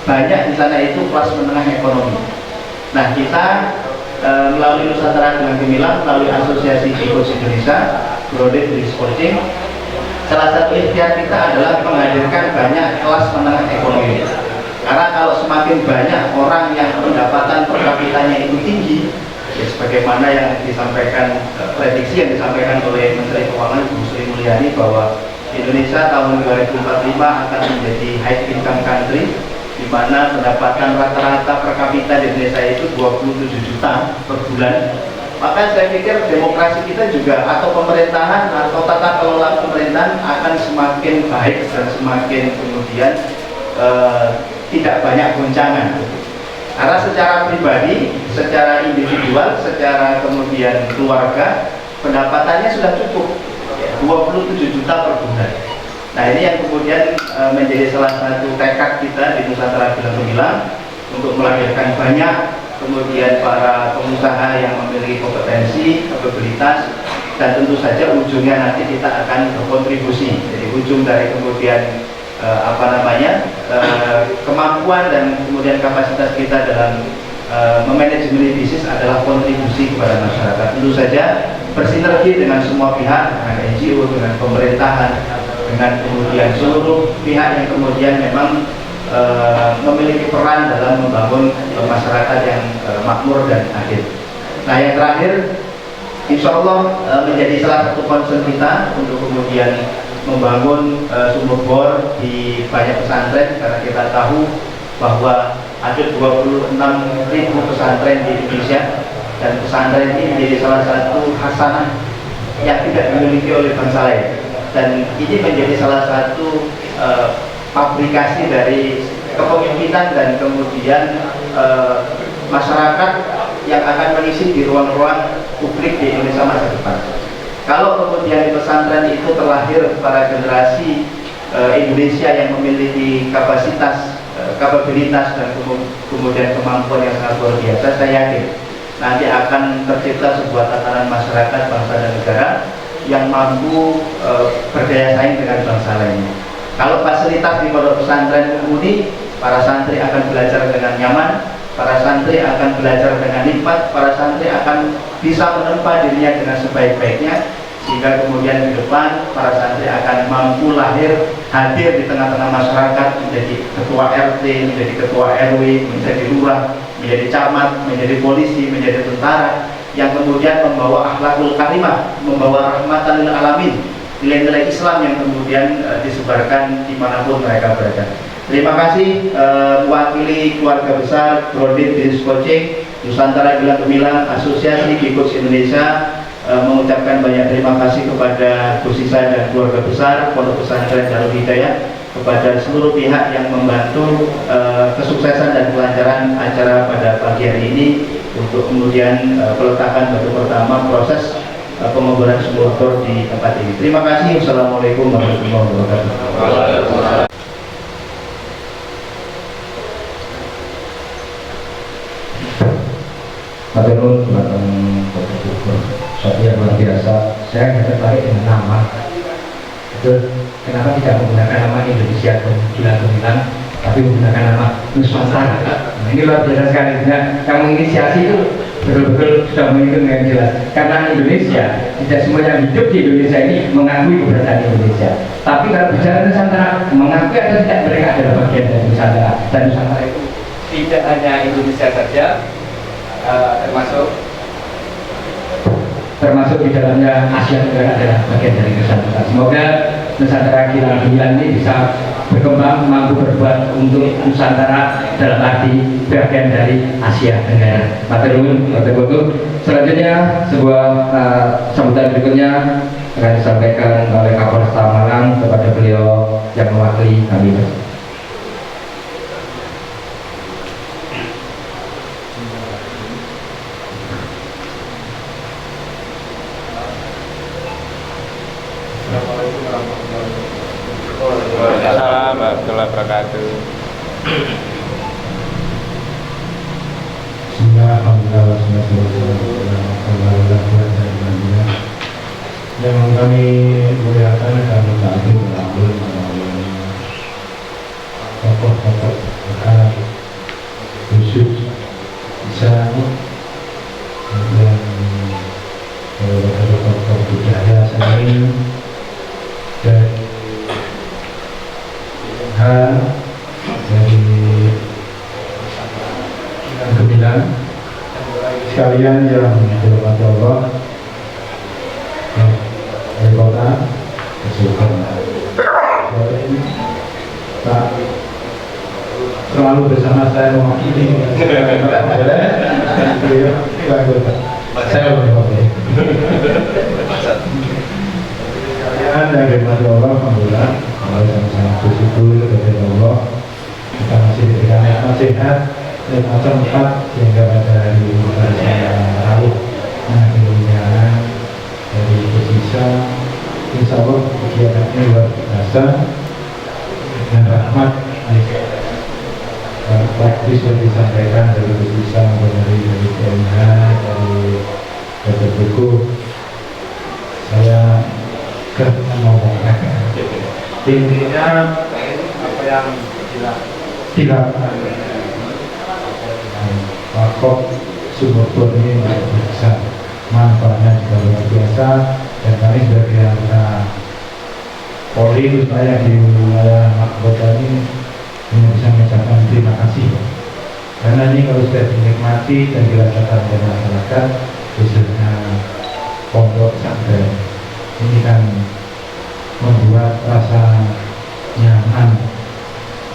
banyak di sana itu kelas menengah ekonomi. Nah, kita melalui Nusantara Islam Gemilang, melalui Asosiasi Coach Indonesia, Grounded Business Coaching, salah satu ikhtiar kita adalah menghadirkan banyak kelas menengah ekonomi. Karena kalau semakin banyak orang yang pendapatan per kapitanya itu tinggi, Ya, sebagaimana yang disampaikan, prediksi yang disampaikan oleh Menteri Keuangan Bu Sri Mulyani bahwa Indonesia tahun 2045 akan menjadi high income country, di mana pendapatan rata-rata per kapita di Indonesia itu 27 juta per bulan. Maka saya pikir demokrasi kita juga atau pemerintahan atau tata kelola pemerintahan akan semakin baik dan semakin kemudian tidak banyak goncangan. Karena secara pribadi, secara individual, secara kemudian keluarga, pendapatannya sudah cukup 27 juta per bulan. Nah, ini yang kemudian menjadi salah satu tekad kita di Nusantara Bilang Gemilang untuk melahirkan banyak kemudian para pengusaha yang memiliki kompetensi, kapabilitas, dan tentu saja ujungnya nanti kita akan berkontribusi. Jadi ujung dari kemudian kemampuan dan kemudian kapasitas kita dalam memanajemen bisnis adalah kontribusi kepada masyarakat. Tentu saja bersinergi dengan semua pihak, dengan NGO, dengan pemerintahan, dengan kemudian seluruh pihak yang kemudian memang memiliki peran dalam membangun masyarakat yang makmur dan adil. Nah, yang terakhir, insya Allah menjadi salah satu concern kita untuk kemudian membangun sumur bor di banyak pesantren, karena kita tahu bahwa ada 26.000 pesantren di Indonesia, dan pesantren ini menjadi salah satu hasanah yang tidak dimiliki oleh bangsa lain, dan ini menjadi salah satu aplikasi dari kepemimpinan dan kemudian masyarakat yang akan mengisi di ruang-ruang publik di Indonesia masa depan. Kalau kemudian di pesantren itu terlahir para generasi Indonesia yang memiliki kapasitas, kapabilitas dan kemudian kemampuan yang sangat luar biasa, saya yakin nanti akan tercipta sebuah tatanan masyarakat, bangsa dan negara yang mampu berdaya saing dengan bangsa lainnya. Kalau fasilitas di pondok pesantren mumpuni, para santri akan belajar dengan nyaman, para santri akan belajar dengan nikmat, para santri akan bisa menempa dirinya dengan sebaik-baiknya, sehingga kemudian di depan para santri akan mampu hadir di tengah-tengah masyarakat, menjadi ketua RT, menjadi ketua RW, menjadi lurah, menjadi camat, menjadi polisi, menjadi tentara, yang kemudian membawa akhlakul karimah, membawa rahmatan lil alamin, nilai-nilai Islam yang kemudian disebarkan dimanapun mereka berada. Terima kasih mewakili keluarga besar Prodit Business Coaching Nusantara Bilang Gemilang, Asosiasi Coach Indonesia, mengucapkan banyak terima kasih kepada Gus Isa dan keluarga besar Pondok Pesantren Darul Hidayah, kepada seluruh pihak yang membantu kesuksesan dan kelancaran acara pada pagi hari ini, untuk kemudian peletakan batu pertama proses pengeboran sumur bor di tempat ini. Terima kasih. Wassalamualaikum warahmatullahi wabarakatuh. Maturnuwun dumateng Bapak Gubernur, suatu yang luar biasa. Saya tertarik dengan nama. Itu kenapa tidak menggunakan nama Indonesia Gemilang, tapi menggunakan nama Nusantara. Nah, ini luar biasa sekali. Nah, yang menginisiasi itu betul-betul sudah menghitung dengan jelas. Karena Indonesia, tidak semua yang hidup di Indonesia ini mengakui keberadaan Indonesia. Tapi kalau bicara Nusantara, mengakui atau tidak mereka adalah bagian dari Nusantara. Dan Nusantara itu tidak hanya Indonesia saja, termasuk di dalamnya Asia Tenggara adalah bagian dari Nusantara. Semoga Nusantara Gemilang ini bisa berkembang, mampu berbuat untuk Nusantara dalam arti bagian dari Asia Tenggara. Maturnuwun, Bapak Ibu. Selanjutnya sebuah sambutan berikutnya akan disampaikan oleh Kapolresta Malang kepada beliau yang mewakili kami. Assalamualaikum warahmatullahi wabarakatuh. Yang kami muliakan kami taati berambut tokoh-tokoh besar khusus bisa dan tokoh budaya seni dan dari Gemilang sekali sekalian yang dirahmati Allah, dari kota Kesukaan. Pak selalu bersama saya mewakili. Saya boleh. Sekalian yang dirahmati Allah, alhamdulillah, kalau sama-sama bersyukur kepada Allah, kita masih diberikan nikmat sehat dan tempat sehingga pada hari ini saya rawuh mengakhiri dari bersisa. Insya Allah kegiatannya luar biasa dan rahmat praktis yang disampaikan dari bersisa, dari PMH, dari buku. Saya kerana ngomong intinya apa yang dilakukan wakaf sumur bor ini luar biasa, manfaatnya juga luar biasa, dan kami sebagai anggota Polri khususnya di wilayah Kota ini bisa mengucapkan terima kasih, karena ini kalau sudah dinikmati dan dirasakan oleh masyarakat khususnya pondok pesantren ini kan membuat rasa nyaman,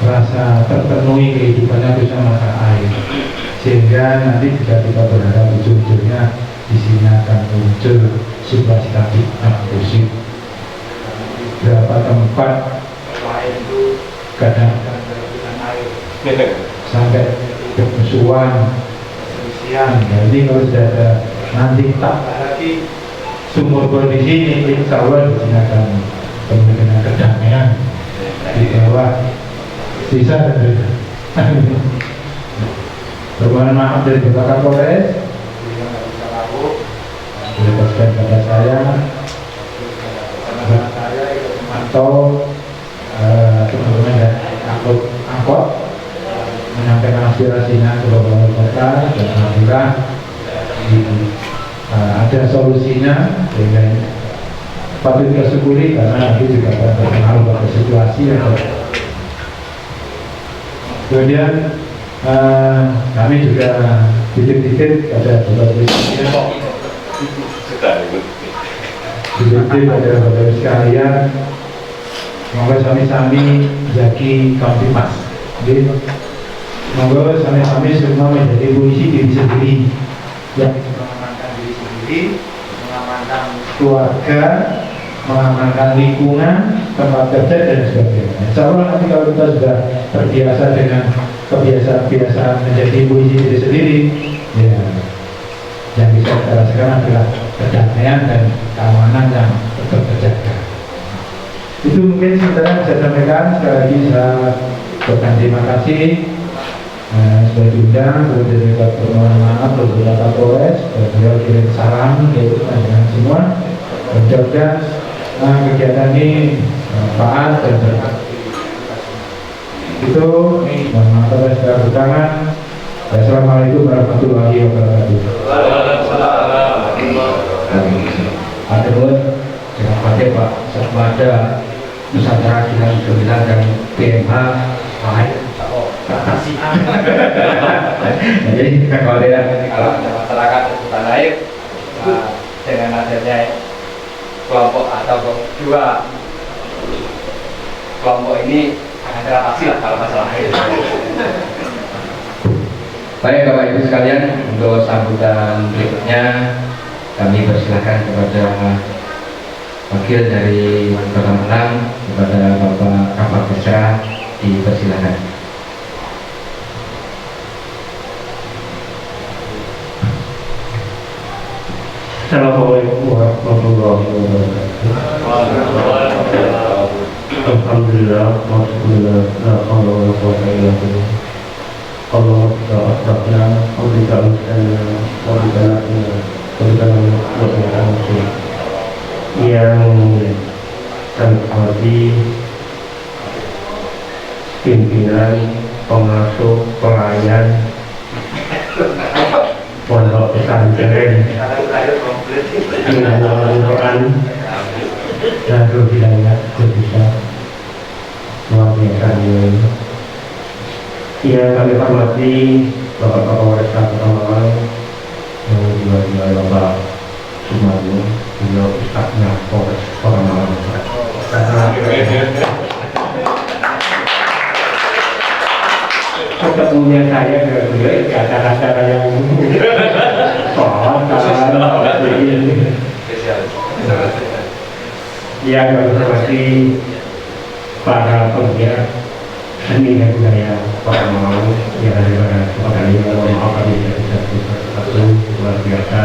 rasa terpenuhi kehidupannya bersama mata air, sehingga nanti jika kita berharap ujung-ujungnya di sini akan muncul situasi tadi kondusif. Berapa tempat lain itu kadang-kadang berebutan air sampai bermusuhan, perselisihan. Jadi kalau sudah ada nanti tambah lagi sumur bor di sini, insya Allah di sini akan penuh dengan kedamaian di bawah sisa dan permohonan maaf dari Bapak Kapolres yang nggak bisa laku dilepaskan pada saya ikut memantau teman-teman dari angkot menyampaikan aspirasinya ke Bapak Kota, dan alhamdulillah ada solusinya sehingga patut kita syukuri, karena nanti juga akan berpengaruh pada situasi yang kemudian kami juga titip-titip pada bapak-bapak sekalian, semoga sami-sami jagi kampimas, semoga sami-sami semua menjadi polisi diri sendiri, yang mengamankan diri sendiri, mengamankan keluarga, mengamankan lingkungan, tempat kerja dan sebagainya. Insya Allah nanti kalau kita sudah terbiasa dengan kebiasaan-kebiasaan menjadi polisi diri sendiri, ya, yang bisa kita rasakan adalah kedamaian dan keamanan yang tetap terjaga. Itu mungkin sebenarnya saya sampaikan. Sekali lagi saya ucapkan terima kasih sudah diundang, sudah permohonan maaf beberapa Polres, beliau kirim salam yaitu dengan semua. Mudah-mudahan kegiatan ini manfaat dan berkah. Itu mohon maaf atas segala kekurangan. Assalamualaikum warahmatullahi wabarakatuh. Ada pun jangan pakai Pak Sekmada Nusantara Kilang 9 dan PMH lain kasihan. Jadi kalau ada masyarakat hutan air dengan adanya kelompok atau dua kelompok ini akan teratasi lah kalau masalah air. Baik Bapak Ibu sekalian, untuk sambutan berikutnya kami persilahkan kepada wakil dari Kota Malang, kepada Bapak Kapolres, dipersilahkan. Assalamualaikum warahmatullahi wabarakatuh. Alhamdulillah, alhamdulillah, la haula wala quwwata illa billah. Allah ta'ala, Allah yang kami hormati pimpinan, pengasuh, pelayan pondok pesantren dengan Al-Quran dan Hidayah bisa luar biasa. Yang kami hormati Bapak Kapolres Kota Malang, yang Ketemunya saya dengan beliau di acara-acara yang ya konservasi para pegiat seni dan budaya Kota Malang yang ada pada kesempatan ini. Maaf kami tidak bisa satu luar biasa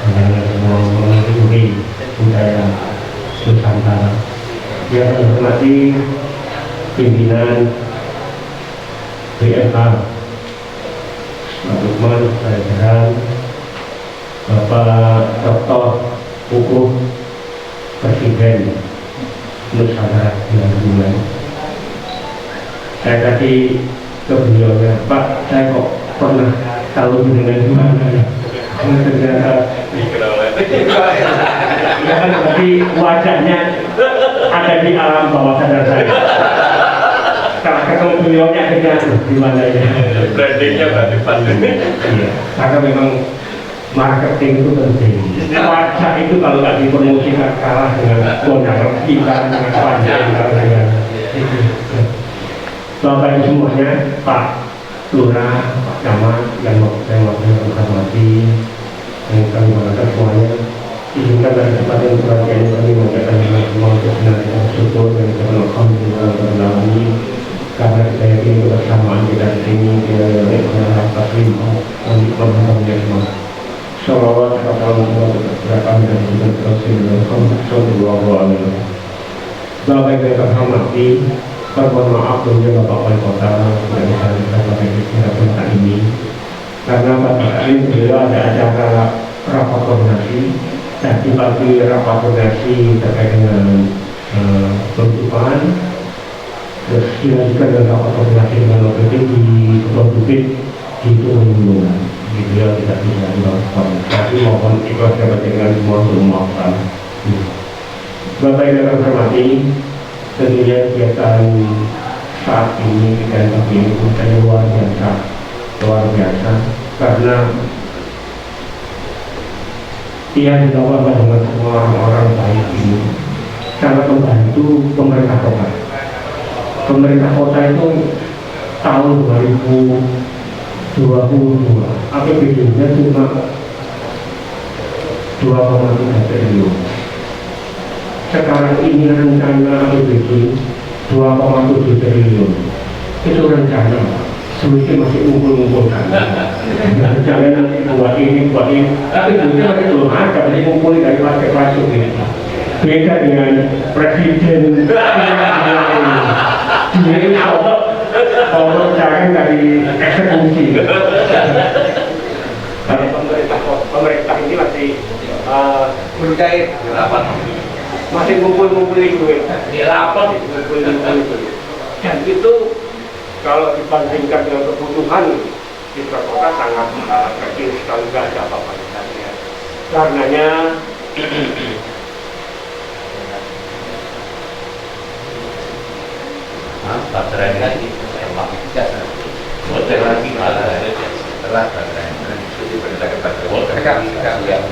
dengan semua mengunjungi budaya Nusantara. Yang kami hormati pimpinan BMA Pak Lukman, jajaran Bapak Dr. Hukum Presiden Nusantara yang bulan. Saya tadi ke beliau, Pak, saya kok pernah tahu dengan gimana ya? Ternyata ya kan berarti wajahnya ada di alam bawah sadar saya. Kalau ketemu beliaunya akhirnya gimana ya? Brandingnya berarti pas. Iya, karena memang marketing itu penting. Wajah itu kalau nggak dipromosikan kalah dengan modal kita dengan wajah dengan itu. Bapak Ibu semuanya, Pak Lurah, Pak Camat, yang saya hormati, yang kami banggakan semuanya, izinkan dari kesempatan perhatian kami mengucapkan semua kesenangan bersyukur dan alhamdulillah berlami karena saya ini kebersamaan kita di sini dengan taslim untuk semua. Salawat kepada kami dan juga Rasulullah SAW. Bapak Ibu yang terhormati, permohonan maaf kepada Bapak Wali Kota yang bisa disampaikan di kesempatan ini karena pada saat ini beliau ada acara rapat koordinasi dan dibagi rapat koordinasi terkait dengan penutupan. Terus dilanjutkan dengan rapat koordinasi dengan OPD di Kepulauan Bukit di Turun. Beliau tidak bisa dilakukan, tapi mohon ikhlas dapat dengan semua memaafkan. Bapak yang terhormati, tentunya kegiatan saat ini dan pagi ini bukannya luar biasa karena ia dilakukan dengan semua orang baik ini sangat membantu pemerintah kota. Pemerintah kota itu tahun 2022 APBD-nya cuma 2,3 triliun. Sekarang ini rencana APBD 2,7 triliun. Itu rencana, sulitnya masih ngumpul-ngumpulkan. Jangan nanti buat ini, tapi duitnya masih belum ada, masih ngumpulin dari partai-partai ini. Beda dengan presiden. Ini Allah jangan dari eksekusi. Pemerintah ini masih mencair rapat. Masih ngumpulin duit di rapat, ngumpulin duit. Dan itu kalau dibandingkan dengan kebutuhan di kota sangat kecil sekali, nggak ada apa-apa. Karenanya baterai lagi, emang tidak baterai lagi malah setelah baterai jadi berdekat baterai kan yang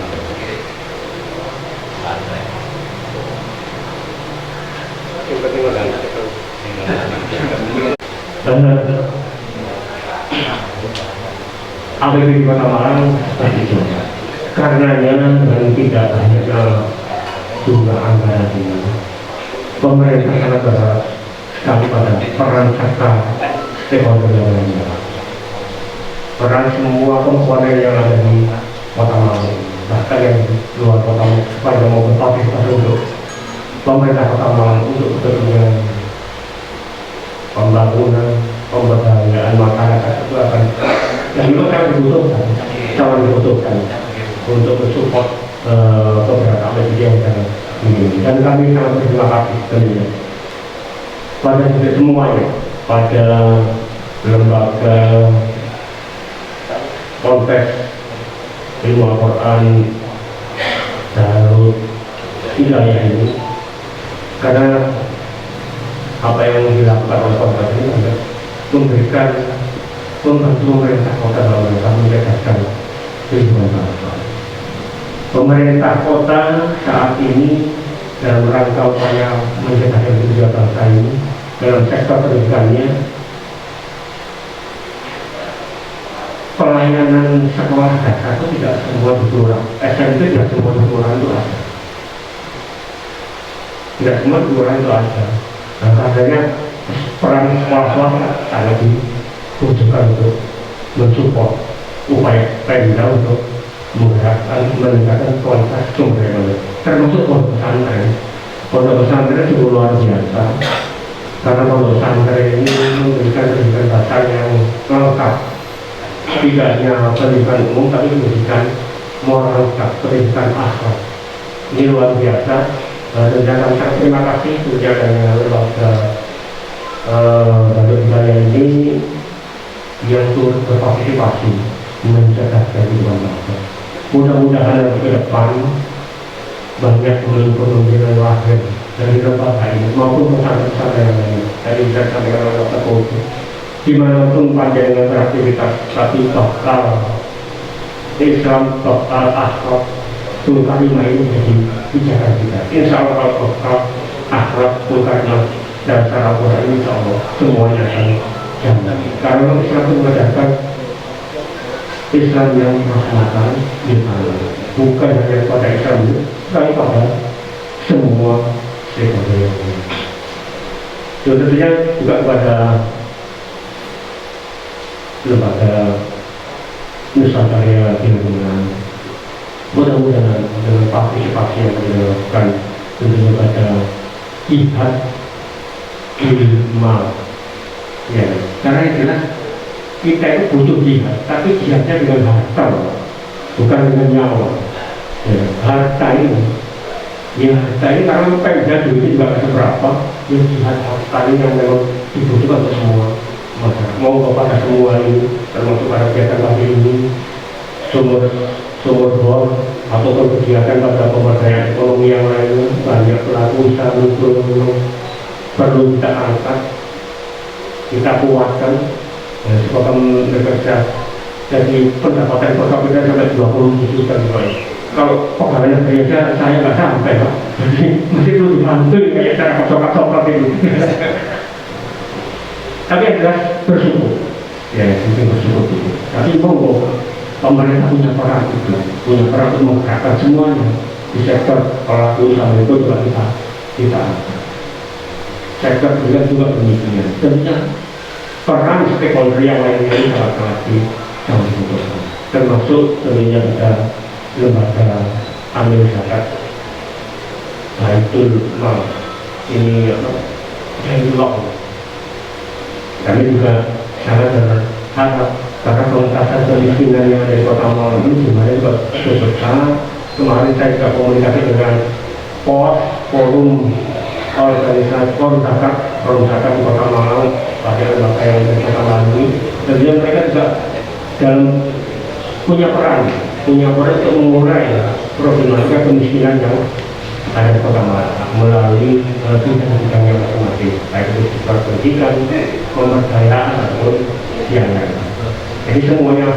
APBD Kota Malang seperti itu. Karenanya dengan tidak banyaknya jumlah anggaran ini, pemerintah sangat berharap sekali pada peran serta stakeholder yang lainnya. Peran semua komponen yang ada di Kota Malang, bahkan yang luar kota supaya maupun partisipasi untuk pemerintah Kota Malang untuk kepentingan pembangunan, pemberdayaan masyarakat itu akan yang itu sangat dibutuhkan untuk mensupport beberapa APBD yang sangat ini. Dan kami sangat berterima kasih tentunya pada semuanya, pada lembaga kontes ilmu Al-Quran Darul Hidayah ini, karena apa yang dilakukan oleh kontes ini adalah memberikan membantu pemerintah kota dalam rangka mencerdaskan kehidupan bangsa. Pemerintah kota saat ini dalam rangka upaya mencegah yang kedua bangsa ini dalam sektor pendidikannya. Pelayanan sekolah dasar itu tidak semua dikurang, SMP tidak semua dikurang itu ada, tidak semua dikurang itu ada. Nah, adanya peran sekolah-sekolah sangat dibutuhkan untuk mensupport upaya Pemda untuk meningkatkan kualitas sumber daya, termasuk pondok pesantren. Pondok pesantren cukup luar biasa karena pondok pesantren ini memberikan pendidikan dasar yang lengkap, tidak hanya pendidikan umum tapi pendidikan moral dan pendidikan akhlak. Ini luar biasa. Dan saya terima kasih kebijakannya lembaga Bandung Budaya ini yang turut berpartisipasi mencegah kehidupan bangsa. Mudah-mudahan ke depan banyak pemimpin-pemimpin lahir dari lembaga ini maupun pesantren-pesantren yang lain. Tadi saya sampaikan oleh Dr. Kofi, dimanapun panjangnya beraktivitas, tapi total Islam, total akhlak, kalimah ini menjadi pijakan kita. Insya Allah kalau total akhlak, kalimah dan cara Al-Quran, insya Allah semuanya akan jalan. Karena Islam itu mengajarkan Islam yang rahmatan lil alamin, bukan hanya pada Islam itu, tapi pada semua stakeholder yang lain. Dan tentunya juga kepada lembaga Nusantara Gabungan, mudah-mudahan dengan partisipasi yang dilakukan tentunya pada jihad ilmu, ya, karena yang jelas kita itu butuh jihad, tapi jihadnya dengan harta, bukan dengan nyawa. Ya, harta ini, ya harta ini karena Pemda duitnya juga tidak seberapa, ya jihad harta ini yang memang dibutuhkan untuk semua masyarakat. Mau kepada semua ini, termasuk pada kegiatan pagi ini, sumber bor ataupun kegiatan pada pemberdayaan ekonomi yang lain, banyak pelaku usaha mikro perlu kita angkat, kita kuatkan. Ya, supaya bekerja jadi pendapatan per kapita sampai 20 juta gitu. Kalau pegawai gereja saya nggak sampai Pak, jadi masih perlu dibantu kayak cara kocok-kocok itu. Tapi yang jelas bersyukur, ya mungkin bersyukur itu. Tapi monggo pemerintah punya peran itu, punya peran untuk menggerakkan semuanya di sektor pelaku usaha itu juga kita sektor juga demikian. Tentunya peran stakeholder yang lainnya ini sangat dibutuhkan, termasuk tentunya ada lembaga amil zakat, Baitul Mal ini Jailong. Kami juga sangat berharap karena pengentasan kemiskinan yang ada di Kota Malang ini sebenarnya juga besar. Kemarin saya juga komunikasi dengan POS, forum organisasi forum zakat di Kota Malang, pada lembaga yang ada di Kota Malang ini, dan mereka juga dalam punya peran untuk mengurai problematika kemiskinan yang ada di Kota Malang melalui bidang-bidang yang masing-masing, baik itu sektor pendidikan, pemberdayaan ataupun yang lain. Jadi semuanya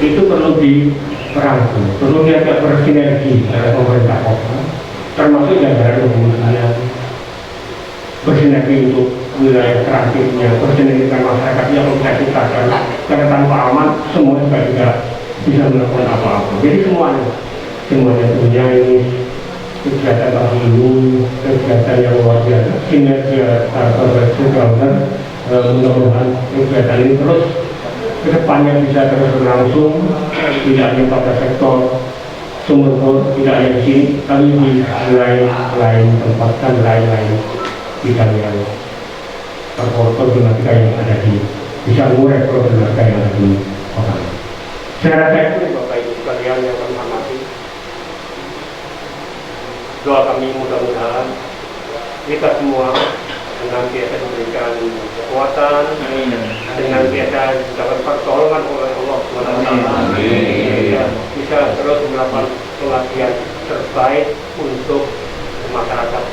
itu perlu dirangkul, perlu diajak bersinergi oleh pemerintah kota, termasuk jajaran kemudian bersinergi untuk wilayah transit-nya, bersinergi dengan masyarakat yang bisa ciptakan, karena tanpa aman semua juga tidak bisa melakukan apa-apa. Jadi semuanya punya ini kegiatan ini, kegiatan yang luar biasa, sinergi antar mudah-mudahan kegiatan ini terus kedepannya bisa terus berlangsung, tidak hanya pada sektor sumber bor, tidak hanya di sini, tapi di lain tempat dan lain-lain bidang yang problematika yang ada di bisa mengurai problematika yang ada di kota. Saya rasa itu Bapak Ibu sekalian yang kami hormati. Doa kami mudah-mudahan kita semua dengan biasa diberikan kekuatan, dengan biasa dapat pertolongan oleh Allah SWT, bisa terus melakukan pelatihan terbaik untuk masyarakat.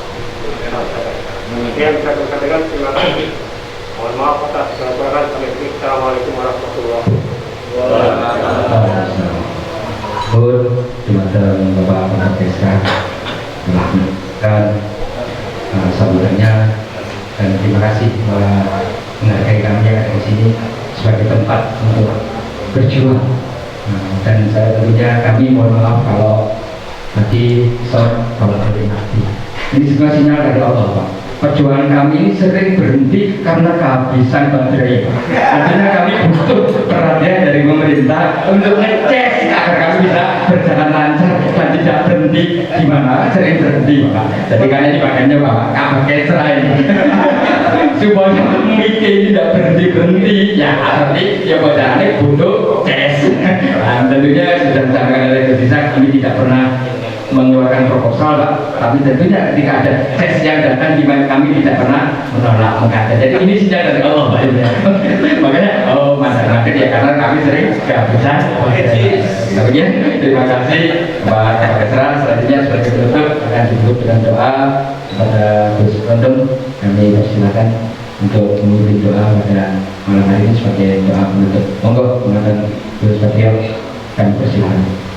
Yang bisa saya sampaikan, terima kasih. Mohon maaf atas kekurangan. Assalamualaikum warahmatullahi wabarakatuh. Bapak Kapolres, dan sambutannya, dan terima kasih telah menghargai kami yang ada di sini sebagai tempat untuk berjuang. Dan saya tentunya kami mohon maaf kalau tadi kalau dari nanti ini semua sinyal dari Allah, Pak. Perjuangan kami ini sering berhenti karena kehabisan baterai. Artinya kami butuh perhatian dari pemerintah untuk ngecek agar kami bisa berjalan lancar dan tidak berhenti. Gimana? Sering berhenti, Pak. Jadi kalian dipakainya Pak, pakai cerai supaya mikir tidak berhenti ya. Arti ya perjalanannya butuh tes. Nah, tentunya sudah disampaikan oleh Kesisa, kami tidak pernah mengeluarkan proposal, Pak, tapi tentunya ketika ada tes yang datang di mana kami tidak pernah menolak mengada. Jadi ini sinyal dari Allah, Pak. Makanya masyarakat ya, karena kami sering kehabisan. Tentunya terima kasih Pak Kapolresra. Selanjutnya sebagai penutup akan ditutup dengan doa kepada Gus Rondong. Kami persilakan untuk memimpin doa pada malam hari ini sebagai doa penutup. Monggo penonton Gus Fatio, kami persilakan.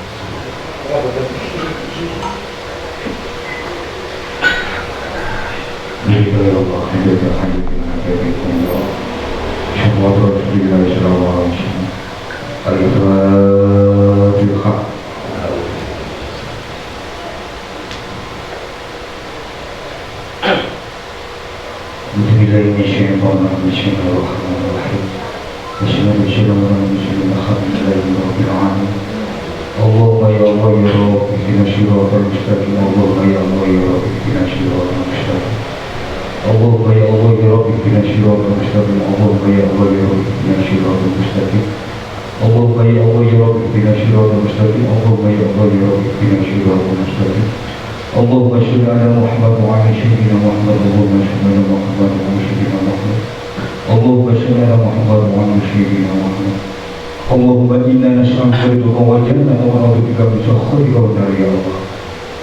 اللهم يا الله يا رب اهدنا الصراط المستقيم. اللهم يا الله يا رب اهدنا الصراط المستقيم. اللهم يا الله يا رب اهدنا الصراط المستقيم. اللهم يا الله يا رب اهدنا الصراط المستقيم. اللهم يا الله يا رب اهدنا الصراط المستقيم. اللهم يا الله يا رب اهدنا الصراط المستقيم. اللهم صل على محمد وعلى سيدنا محمد. اللهم صل على محمد وعلى سيدنا محمد. اللهم صل على محمد وعلى سيدنا محمد. اللهم إنا نسألك رضاك والجنة ونعوذ بك من سخطك والنار يا الله.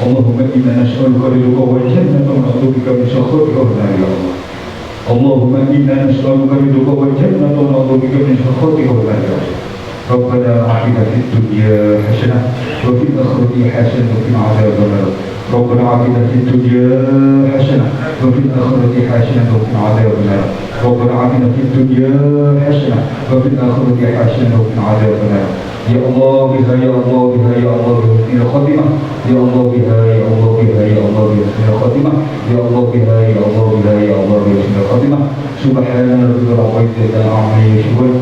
اللهم إنا نسألك رضاك والجنة ونعوذ بك من سخطك والنار يا الله. اللهم إنا نسألك رضاك والجنة ونعوذ بك من سخطك والنار يا الله. ربنا آتنا في الدنيا حسنة وفي الآخرة حسنة وقنا عذاب النار. ربنا آتنا في الدنيا حسنة وفي الآخرة حسنة وقنا عذاب النار. ربنا آتنا في الدنيا حسنة وفي الآخرة حسنة وقنا عذاب النار. يا الله بها يا الله بها يا الله بحسن الخاتمة. يا الله بها يا الله بها يا الله بحسن الخاتمة. يا الله بها يا الله بها يا الله بحسن الخاتمة. سبحان ربك رب العزة عما يصفون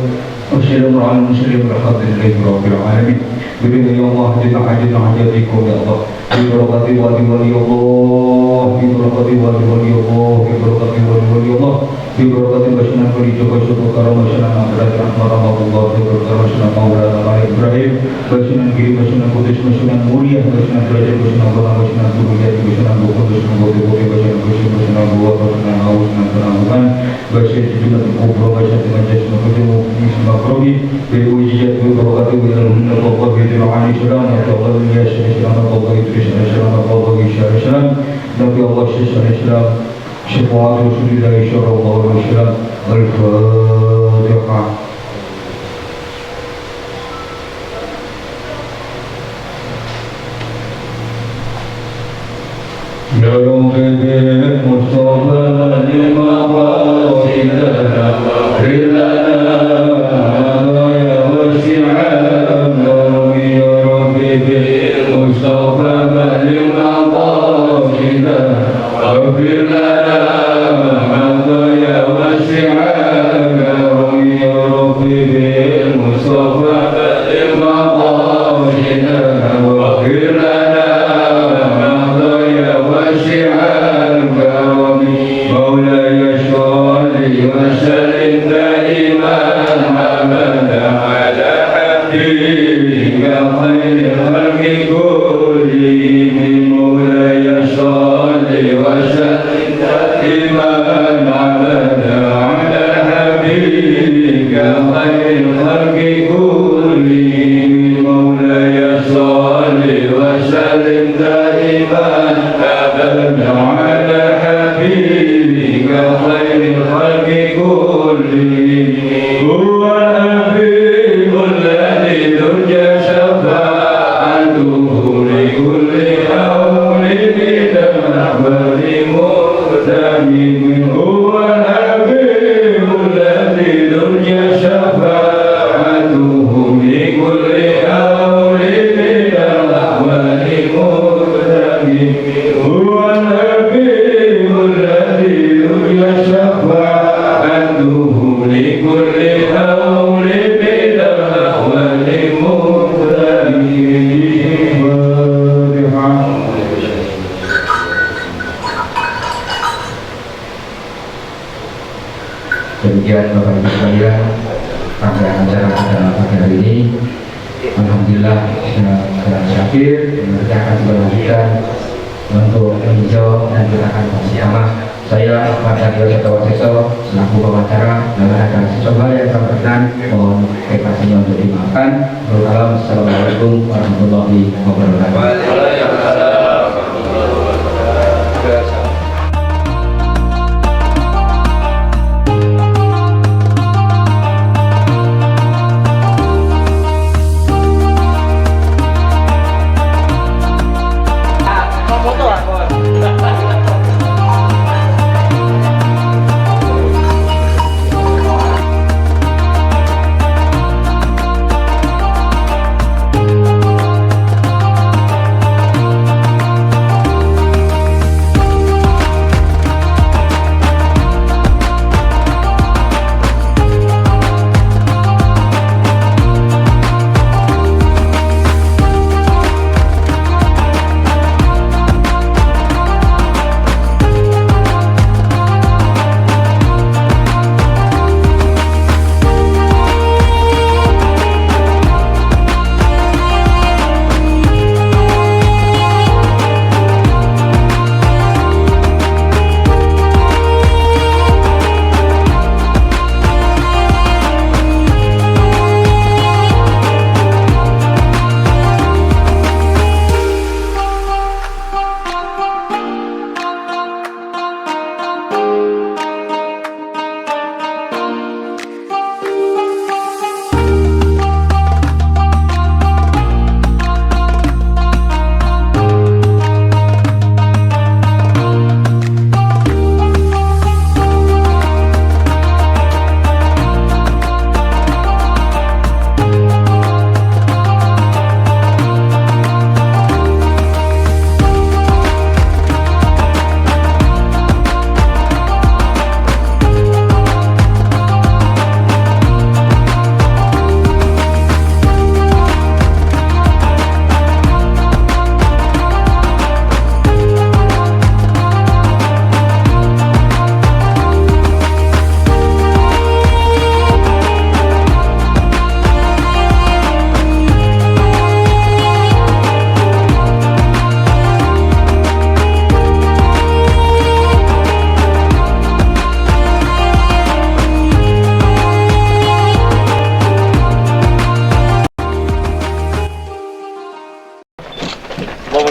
والسلام على المرسلين والحمد لله رب العالمين. بنا يا الله جل عجل حاجاتكم يا الله. ببركة ولي الله. ببركة ولي الله. ببركة ولي الله. ببركة بشنا كل جوكا شوكا كرم بشنا نبرة رحمة الله. ببركة بشنا مولانا على إبراهيم. بشنا كريم بشنا قدس بشنا موريا بشنا درجة بشنا بنا بشنا تبويا بشنا بوكو بشنا بوكو بشنا بشنا بوا بشنا هاو بشنا تناmukan بشنا juga kubro bشنا majlis ketemu di makrobi berujiat beberapa ilmu Allah bidul ani salam Allah ya salam Allah Idris salam Allah Isa salam Nabi Allah salam syafaat Rasulullah sallallahu alaihi wasallam. Al-Fatihah. Dalam bibir Mustafa lima wasilah rilana ya wasi'an ya Rabbi bil Mustafa lima wasilah rilana ya wasi'an ya Rabbi bil Mustafa lima wasilah rilana مولاي صل وسلم دائما ابدا على حبيبك خير الخلق كلهم. مولاي صل وسلم دائما ابدا على حبيبك خير الخلق كلهم. مولاي صل وسلم دائما ابدا على حبيبك خير الخلق كلهم. هو الحبيب الذي ترجى شفاعته لكل حول من هو الحبيب الذي ترجى شفاعته لكل أمر من الأحوال مقتدم هو الحبيب الذي ترجى شفاعته لكل أمر من الأحوال مقتدم. Demikian Bapak Ibu sekalian, rangkaian acara pada pagi hari ini, alhamdulillah dengan Syakir kita akan berlanjutkan untuk meninjau dan kita akan bersama. Saya Pak Daryo Setowaseso selaku pemacara dan ada sesuatu hal yang kurang berkenan, mohon keikhlasannya untuk dimaafkan. Assalamualaikum warahmatullahi wabarakatuh.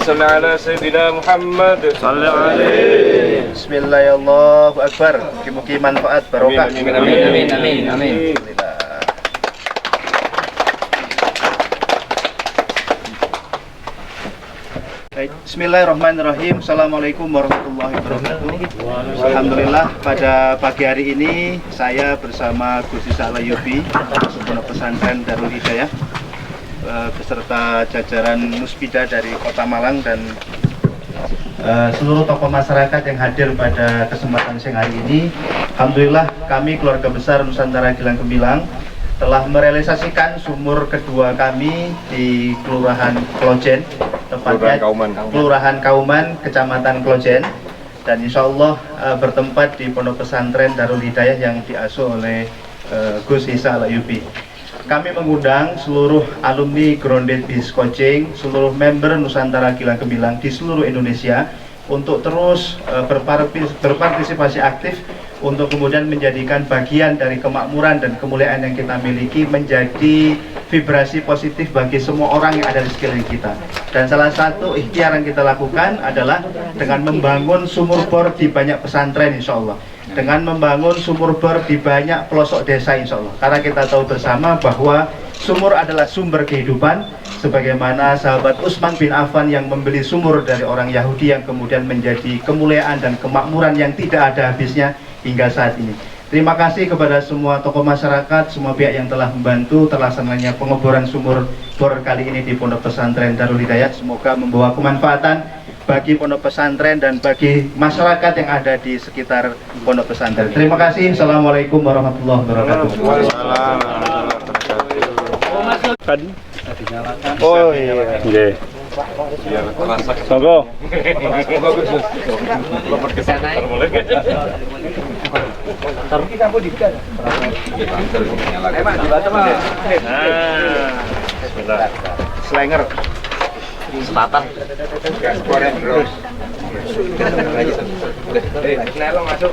صل على سيدنا محمد صلى عليه. Bismillah, Allahu Akbar. Mugi-mugi manfaat barokah. Amin, amin, amin, amin. Baik, Bismillahirrahmanirrahim. Assalamualaikum warahmatullahi wabarakatuh. Alhamdulillah, pada pagi hari ini saya bersama Gus Isa Al-Ayyubi, Pondok Pesantren Darul Hidayah, beserta jajaran Muspida dari Kota Malang dan seluruh tokoh masyarakat yang hadir pada kesempatan siang hari ini. Alhamdulillah, kami keluarga besar Nusantara Gilang Gemilang telah merealisasikan sumur kedua kami di Kelurahan Klojen, tepatnya Kelurahan Kauman, Kecamatan Klojen, dan insya Allah bertempat di Pondok Pesantren Darul Hidayah yang diasuh oleh Gus Isa Al-Ayyubi. Kami mengundang seluruh alumni Grounded Beast Coaching, seluruh member Nusantara Gilang Gemilang di seluruh Indonesia untuk terus berpartisipasi aktif untuk kemudian menjadikan bagian dari kemakmuran dan kemuliaan yang kita miliki menjadi vibrasi positif bagi semua orang yang ada di sekeliling kita. Dan salah satu ikhtiar yang kita lakukan adalah dengan membangun sumur bor di banyak pesantren insya Allah, dengan membangun sumur bor di banyak pelosok desa insya Allah, karena kita tahu bersama bahwa sumur adalah sumber kehidupan, sebagaimana sahabat Utsman bin Affan yang membeli sumur dari orang Yahudi yang kemudian menjadi kemuliaan dan kemakmuran yang tidak ada habisnya. hingga saat ini. Terima kasih kepada semua tokoh masyarakat, semua pihak yang telah membantu terlaksananya pengeboran sumur bor kali ini di Pondok Pesantren Darul Hidayat. Semoga membawa kemanfaatan bagi pondok pesantren dan bagi masyarakat yang ada di sekitar pondok pesantren. Terima kasih. Assalamualaikum warahmatullahi wabarakatuh. Oh iya. Nggih. Monggo. Slenger. Selatan. Masuk.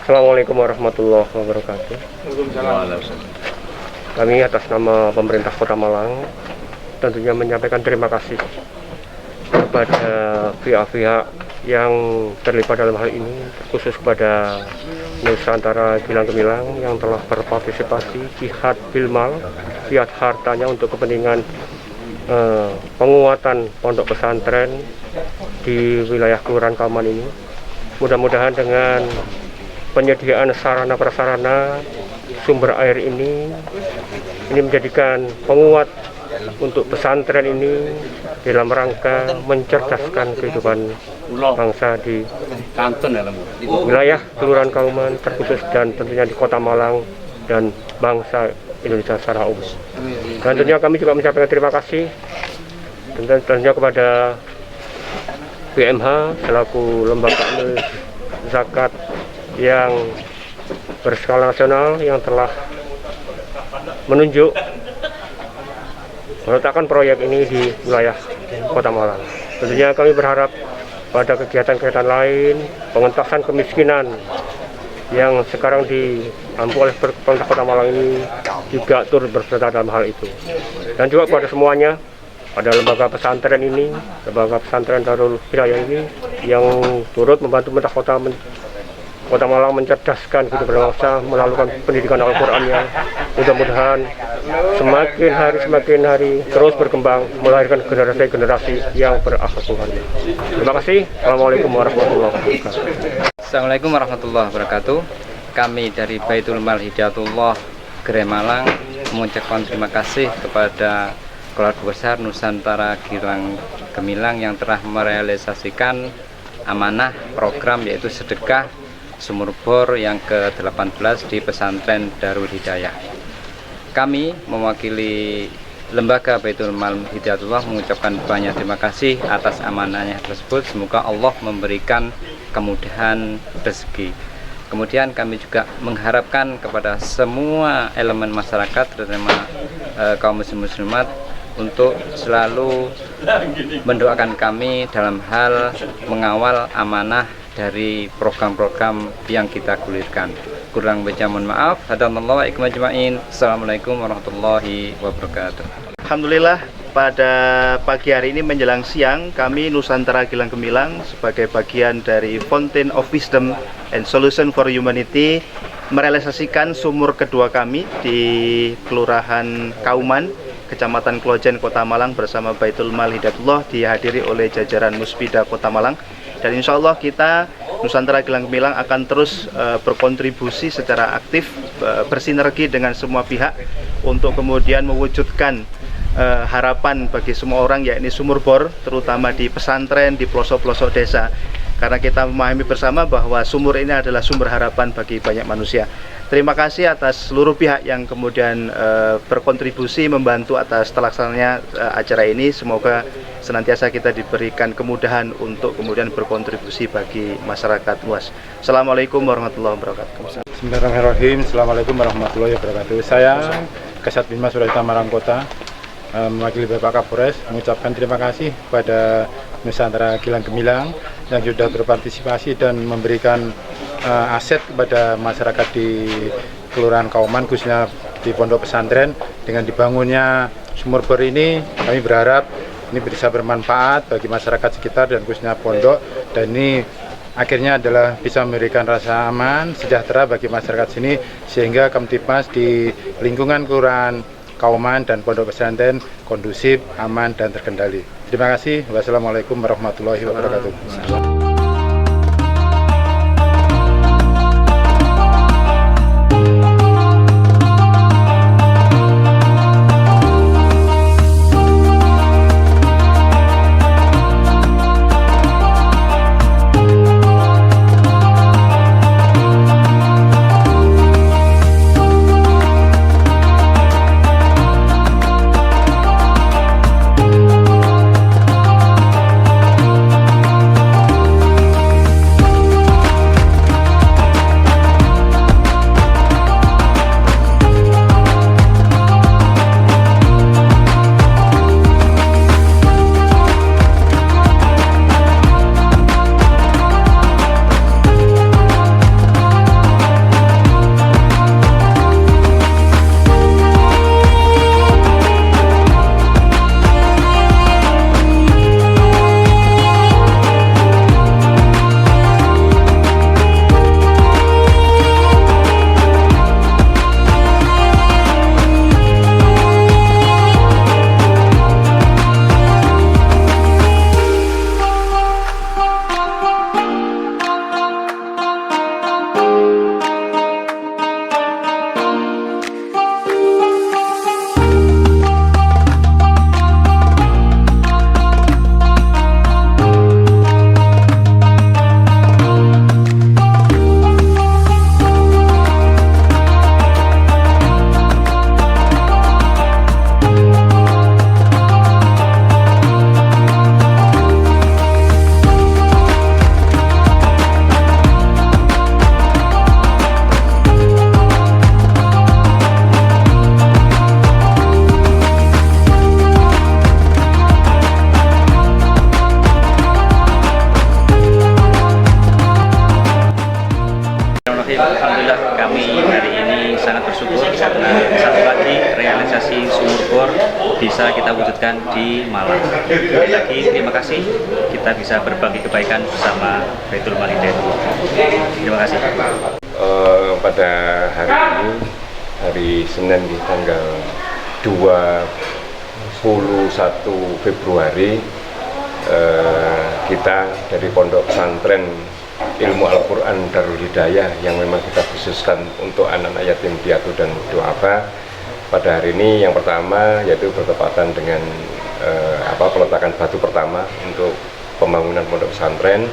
Assalamualaikum warahmatullahi wabarakatuh. Kami atas nama pemerintah Kota Malang tentunya menyampaikan terima kasih kepada pihak-pihak yang terlibat dalam hal ini, khusus kepada Nusantara Gilang Gemilang yang telah berpartisipasi jihad bilmal, jihad hartanya untuk kepentingan penguatan pondok pesantren di wilayah Kelurahan Kauman ini. Mudah-mudahan dengan penyediaan sarana prasarana sumber air ini menjadikan penguat untuk pesantren ini dalam rangka mencerdaskan kehidupan bangsa di wilayah Kelurahan Kauman terkhusus dan tentunya di Kota Malang dan bangsa Indonesia secara umum. Dan tentunya kami juga menyampaikan terima kasih tentunya kepada BMH selaku lembaga zakat yang berskala nasional yang telah menunjuk meletakkan proyek ini di wilayah Kota Malang. Tentunya kami berharap pada kegiatan-kegiatan lain, pengentasan kemiskinan yang sekarang diampu oleh pemerintah Kota Malang ini juga turut berserta dalam hal itu. Dan juga kepada semuanya, pada lembaga pesantren ini, lembaga pesantren Darul Hidayah ini yang turut membantu pemerintah Kota Malang mencerdaskan kehidupan bangsa melalui pendidikan Al-Qur'annya. Mudah-mudahan semakin hari terus berkembang, melahirkan generasi yang berakhlak mulia. Terima kasih. Assalamualaikum warahmatullahi wabarakatuh. Assalamualaikum warahmatullahi wabarakatuh. Kami dari Baitul Mal Hidayatullah Gerai Malang mengucapkan terima kasih kepada Keluarga Besar Nusantara Gilang Gemilang yang telah merealisasikan amanah program yaitu sedekah sumur bor yang ke-18 di pesantren Darul Hidayah. Kami mewakili lembaga Baitul Mal Hidayatullah mengucapkan banyak terima kasih atas amanahnya tersebut. Semoga Allah memberikan kemudahan rezeki. Kemudian kami juga mengharapkan kepada semua elemen masyarakat, terutama kaum muslimat, untuk selalu mendoakan kami dalam hal mengawal amanah dari program-program yang kita gulirkan. Kurang lebihnya mohon maaf. Assalamualaikum warahmatullahi wabarakatuh. Alhamdulillah, pada pagi hari ini menjelang siang, kami Nusantara Gilang Gemilang sebagai bagian dari Fountain of Wisdom and Solution for Humanity merealisasikan sumur kedua kami di Kelurahan Kauman, Kecamatan Klojen, Kota Malang bersama Baitul Mal Hidayatullah, dihadiri oleh jajaran Muspida Kota Malang. Dan insya Allah kita Nusantara Gilang Gemilang akan terus berkontribusi secara aktif, bersinergi dengan semua pihak untuk kemudian mewujudkan harapan bagi semua orang, yakni sumur bor, terutama di pesantren, di pelosok-pelosok desa. Karena kita memahami bersama bahwa sumur ini adalah sumber harapan bagi banyak manusia. Terima kasih atas seluruh pihak yang kemudian berkontribusi membantu atas terlaksananya acara ini. Semoga senantiasa kita diberikan kemudahan untuk kemudian berkontribusi bagi masyarakat luas. Assalamualaikum warahmatullahi wabarakatuh. Bismillahirrahmanirrahim. Assalamualaikum warahmatullahi wabarakatuh. Saya Kasat Binmas Suraita Malang Kota mewakili Bapak Kapolres mengucapkan terima kasih kepada Nusantara Gilang Gemilang yang sudah berpartisipasi dan memberikan aset kepada masyarakat di Kelurahan Kauman, khususnya di pondok pesantren. Dengan dibangunnya sumur bor ini, kami berharap ini bisa bermanfaat bagi masyarakat sekitar dan khususnya pondok, dan ini akhirnya adalah bisa memberikan rasa aman, sejahtera bagi masyarakat sini, sehingga Kamtibmas di lingkungan Kelurahan Kauman dan pondok pesantren kondusif, aman, dan terkendali. Terima kasih. Wassalamualaikum warahmatullahi wabarakatuh. bisa kita wujudkan di Malang. Sekali lagi terima kasih kita bisa berbagi kebaikan bersama Baitul Walidain. Terima kasih. Pada hari ini, hari Senin di tanggal 21 Februari, kita dari Pondok Pesantren Ilmu Al-Quran Darul Hidayah yang memang kita khususkan untuk anak-anak yatim piatu dan duafa, pada hari ini yang pertama yaitu bertepatan dengan peletakan batu pertama untuk pembangunan pondok pesantren.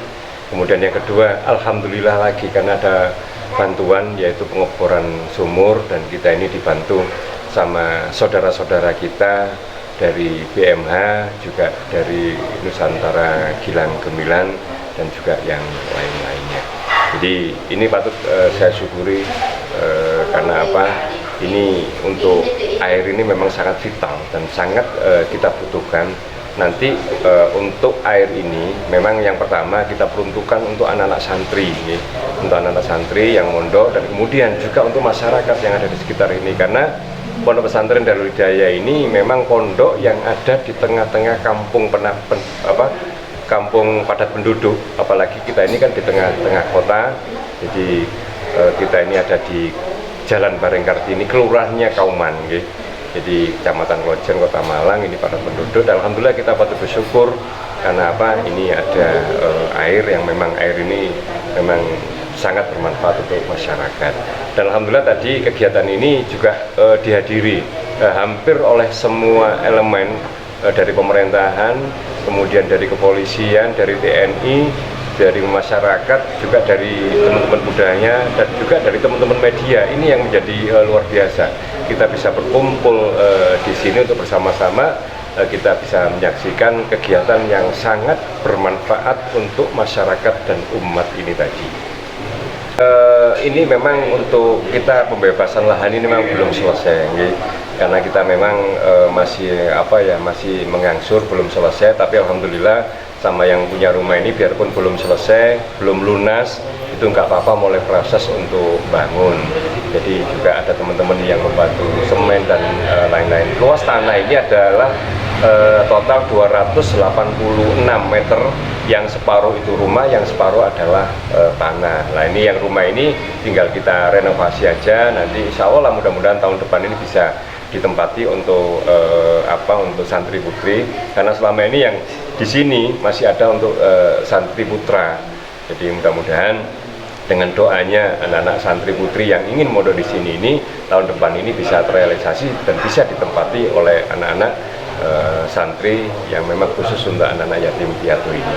Kemudian yang kedua, alhamdulillah lagi karena ada bantuan yaitu pengeboran sumur, dan kita ini dibantu sama saudara-saudara kita dari BMH, juga dari Nusantara Gilang Gemilan, dan juga yang lain-lainnya. Jadi ini patut saya syukuri karena apa? Ini untuk air ini memang sangat vital dan sangat kita butuhkan. Nanti untuk air ini memang yang pertama kita peruntukkan untuk anak-anak santri, untuk anak-anak santri yang mondok, dan kemudian juga untuk masyarakat yang ada di sekitar ini, karena Pondok Pesantren Darul Hidayah ini memang pondok yang ada di tengah-tengah kampung kampung padat penduduk, apalagi kita ini kan di tengah-tengah kota. Jadi kita ini ada di Jalan Barengkartini, kelurahannya Kauman, jadi Kecamatan Klojen, Kota Malang, ini padat penduduk. Dan alhamdulillah kita patut bersyukur karena apa? Ini ada air yang memang air ini memang sangat bermanfaat untuk masyarakat. Dan alhamdulillah tadi kegiatan ini juga dihadiri hampir oleh semua elemen dari pemerintahan, kemudian dari kepolisian, dari TNI, dari masyarakat, juga dari teman-teman budaya, dan juga dari teman-teman media. Ini yang menjadi luar biasa. Kita bisa berkumpul di sini untuk bersama-sama kita bisa menyaksikan kegiatan yang sangat bermanfaat untuk masyarakat dan umat ini tadi. Ini memang untuk kita pembebasan lahan ini memang belum selesai, karena kita memang masih mengangsur, belum selesai. Tapi alhamdulillah sama yang punya rumah ini biarpun belum selesai, belum lunas, itu nggak apa-apa, mulai proses untuk bangun. Jadi juga ada teman-teman yang membantu semen dan lain-lain. Luas tanah ini adalah total 286 meter, yang separuh itu rumah, yang separuh adalah tanah. Nah ini yang rumah ini tinggal kita renovasi aja, nanti insya Allah mudah-mudahan tahun depan ini bisa ditempati untuk untuk santri putri, karena selama ini yang di sini masih ada untuk santri putra. Jadi mudah-mudahan dengan doanya anak-anak santri putri yang ingin mondok di sini ini tahun depan ini bisa terrealisasi dan bisa ditempati oleh anak-anak santri yang memang khusus untuk anak-anak yatim piatu ini.